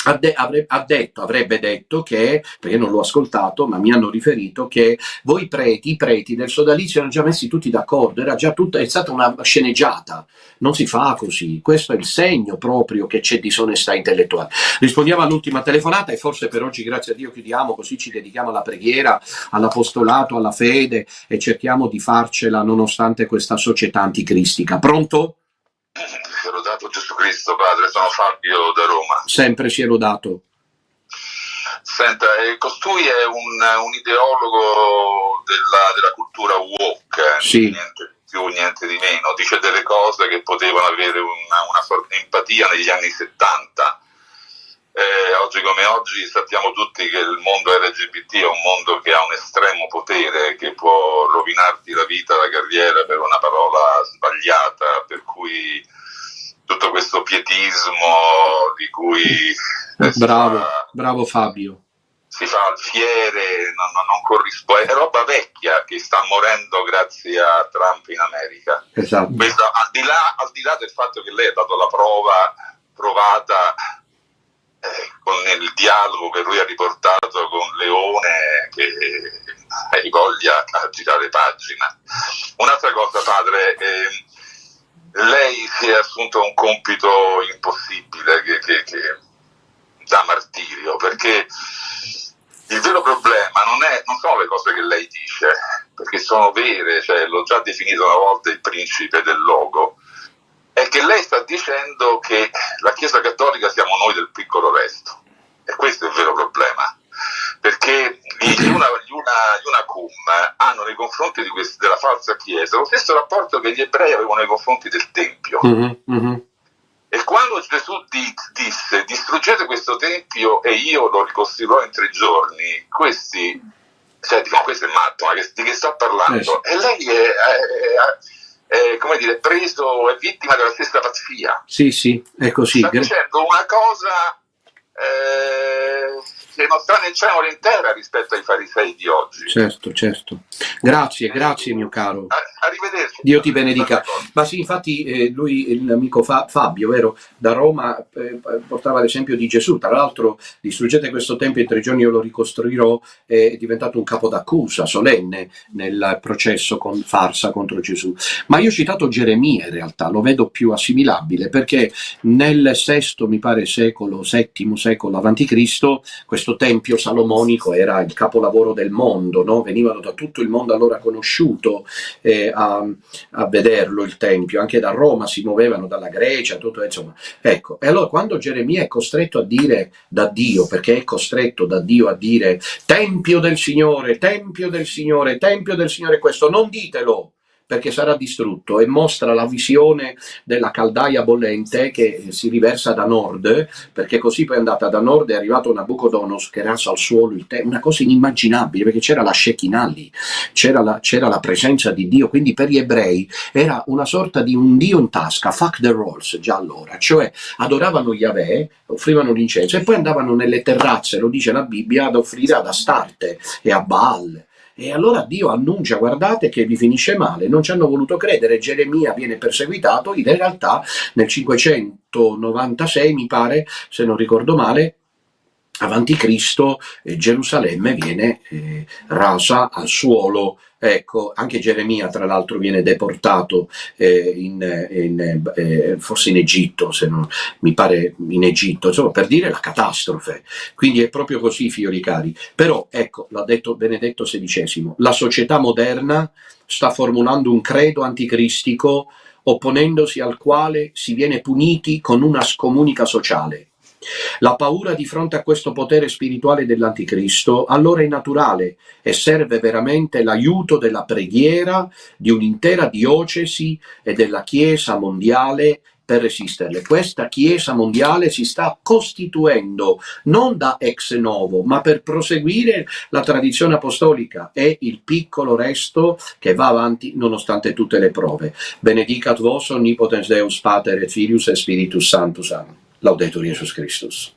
avrebbe detto che, perché non l'ho ascoltato, ma mi hanno riferito che voi i preti del sodalizio erano già messi tutti d'accordo, è stata una sceneggiata, non si fa così. Questo è il segno proprio che c'è disonestà intellettuale. Rispondiamo all'ultima telefonata e forse per oggi, grazie a Dio, chiudiamo, così ci dedichiamo alla preghiera, all'apostolato, alla fede e cerchiamo di farcela nonostante questa società anticristica. Pronto? Sia lodato Gesù Cristo, padre, sono Fabio da Roma. Sempre sia lodato. Senta, costui è un ideologo della cultura woke, Sì. Niente di più, niente di meno. Dice delle cose che potevano avere una sorta di empatia negli anni 70. Oggi come oggi sappiamo tutti che il mondo LGBT è un mondo che ha un estremo potere, che può rovinarti la vita, la carriera per una parola sbagliata, per cui tutto questo pietismo di cui Bravo Fabio. si fa alfiere non corrisponde, è roba vecchia che sta morendo grazie a Trump in America. Esatto. Questo, al di là del fatto che lei ha dato la provata con il dialogo che lui ha riportato con Leone, che hai voglia a girare pagina. Un'altra cosa, padre, lei si è assunto un compito impossibile che da martirio, perché il vero problema non sono le cose cose che lei dice, perché sono vere, cioè, l'ho già definito una volta il principe del logo, è che lei sta dicendo che la Chiesa Cattolica siamo noi del piccolo resto, e questo è il vero problema, perché gli Unacum hanno nei confronti della falsa Chiesa lo stesso rapporto che gli ebrei avevano nei confronti del Tempio. E quando Gesù disse distruggete questo Tempio e io lo ricostruirò in 3 giorni, questi, cioè, dicono, questo è matto, ma di che sta parlando? E lei è come dire, preso, è vittima della stessa pazzia. Sì, è così. Sta dicendo una cosa che non sta né in cielo né in terra rispetto ai farisei di oggi. Certo. Grazie mio caro. Arrivederci. Dio ti benedica. Ma sì, infatti lui, l'amico Fabio, vero, da Roma portava l'esempio di Gesù. Tra l'altro, distruggete questo tempio in 3 giorni io lo ricostruirò, è diventato un capo d'accusa solenne nel processo con farsa contro Gesù. Ma io ho citato Geremia, in realtà lo vedo più assimilabile, perché nel VII secolo avanti Cristo questo tempio salomonico era il capolavoro del mondo, no? Venivano da tutto il mondo allora conosciuto a vederlo il tempio, anche da Roma si muovevano, dalla Grecia, tutto, insomma. Ecco, e allora quando Geremia è costretto a dire da Dio, perché è costretto da Dio a dire Tempio del Signore, Tempio del Signore, Tempio del Signore, questo non ditelo, perché sarà distrutto, e mostra la visione della caldaia bollente che si riversa da nord, perché così poi è andata da nord, è arrivato Nabucodonosor che rasa al suolo il tempio, una cosa inimmaginabile, perché c'era la Shekinah lì, c'era la presenza di Dio, quindi per gli ebrei era una sorta di un Dio in tasca, fuck the rolls già allora, cioè adoravano Yahweh, offrivano l'incenso e poi andavano nelle terrazze, lo dice la Bibbia, ad offrire ad Astarte e a Baal. E allora Dio annuncia, guardate che vi finisce male, non ci hanno voluto credere, Geremia viene perseguitato, in realtà nel 596 mi pare, se non ricordo male, avanti Cristo, Gerusalemme viene rasa al suolo. Ecco, anche Geremia tra l'altro viene deportato forse in Egitto, se non mi pare in Egitto, insomma, per dire la catastrofe. Quindi è proprio così, fiori cari. Però ecco, l'ha detto Benedetto XVI, la società moderna sta formulando un credo anticristico opponendosi al quale si viene puniti con una scomunica sociale. La paura di fronte a questo potere spirituale dell'anticristo allora è naturale e serve veramente l'aiuto della preghiera di un'intera diocesi e della Chiesa mondiale per resisterle. Questa Chiesa mondiale si sta costituendo non da ex novo, ma per proseguire la tradizione apostolica e il piccolo resto che va avanti nonostante tutte le prove. Benedicat vos omnipotens Deus Pater et Filius et Spiritus Sanctus. Amen. Laudetur Jesus Christus.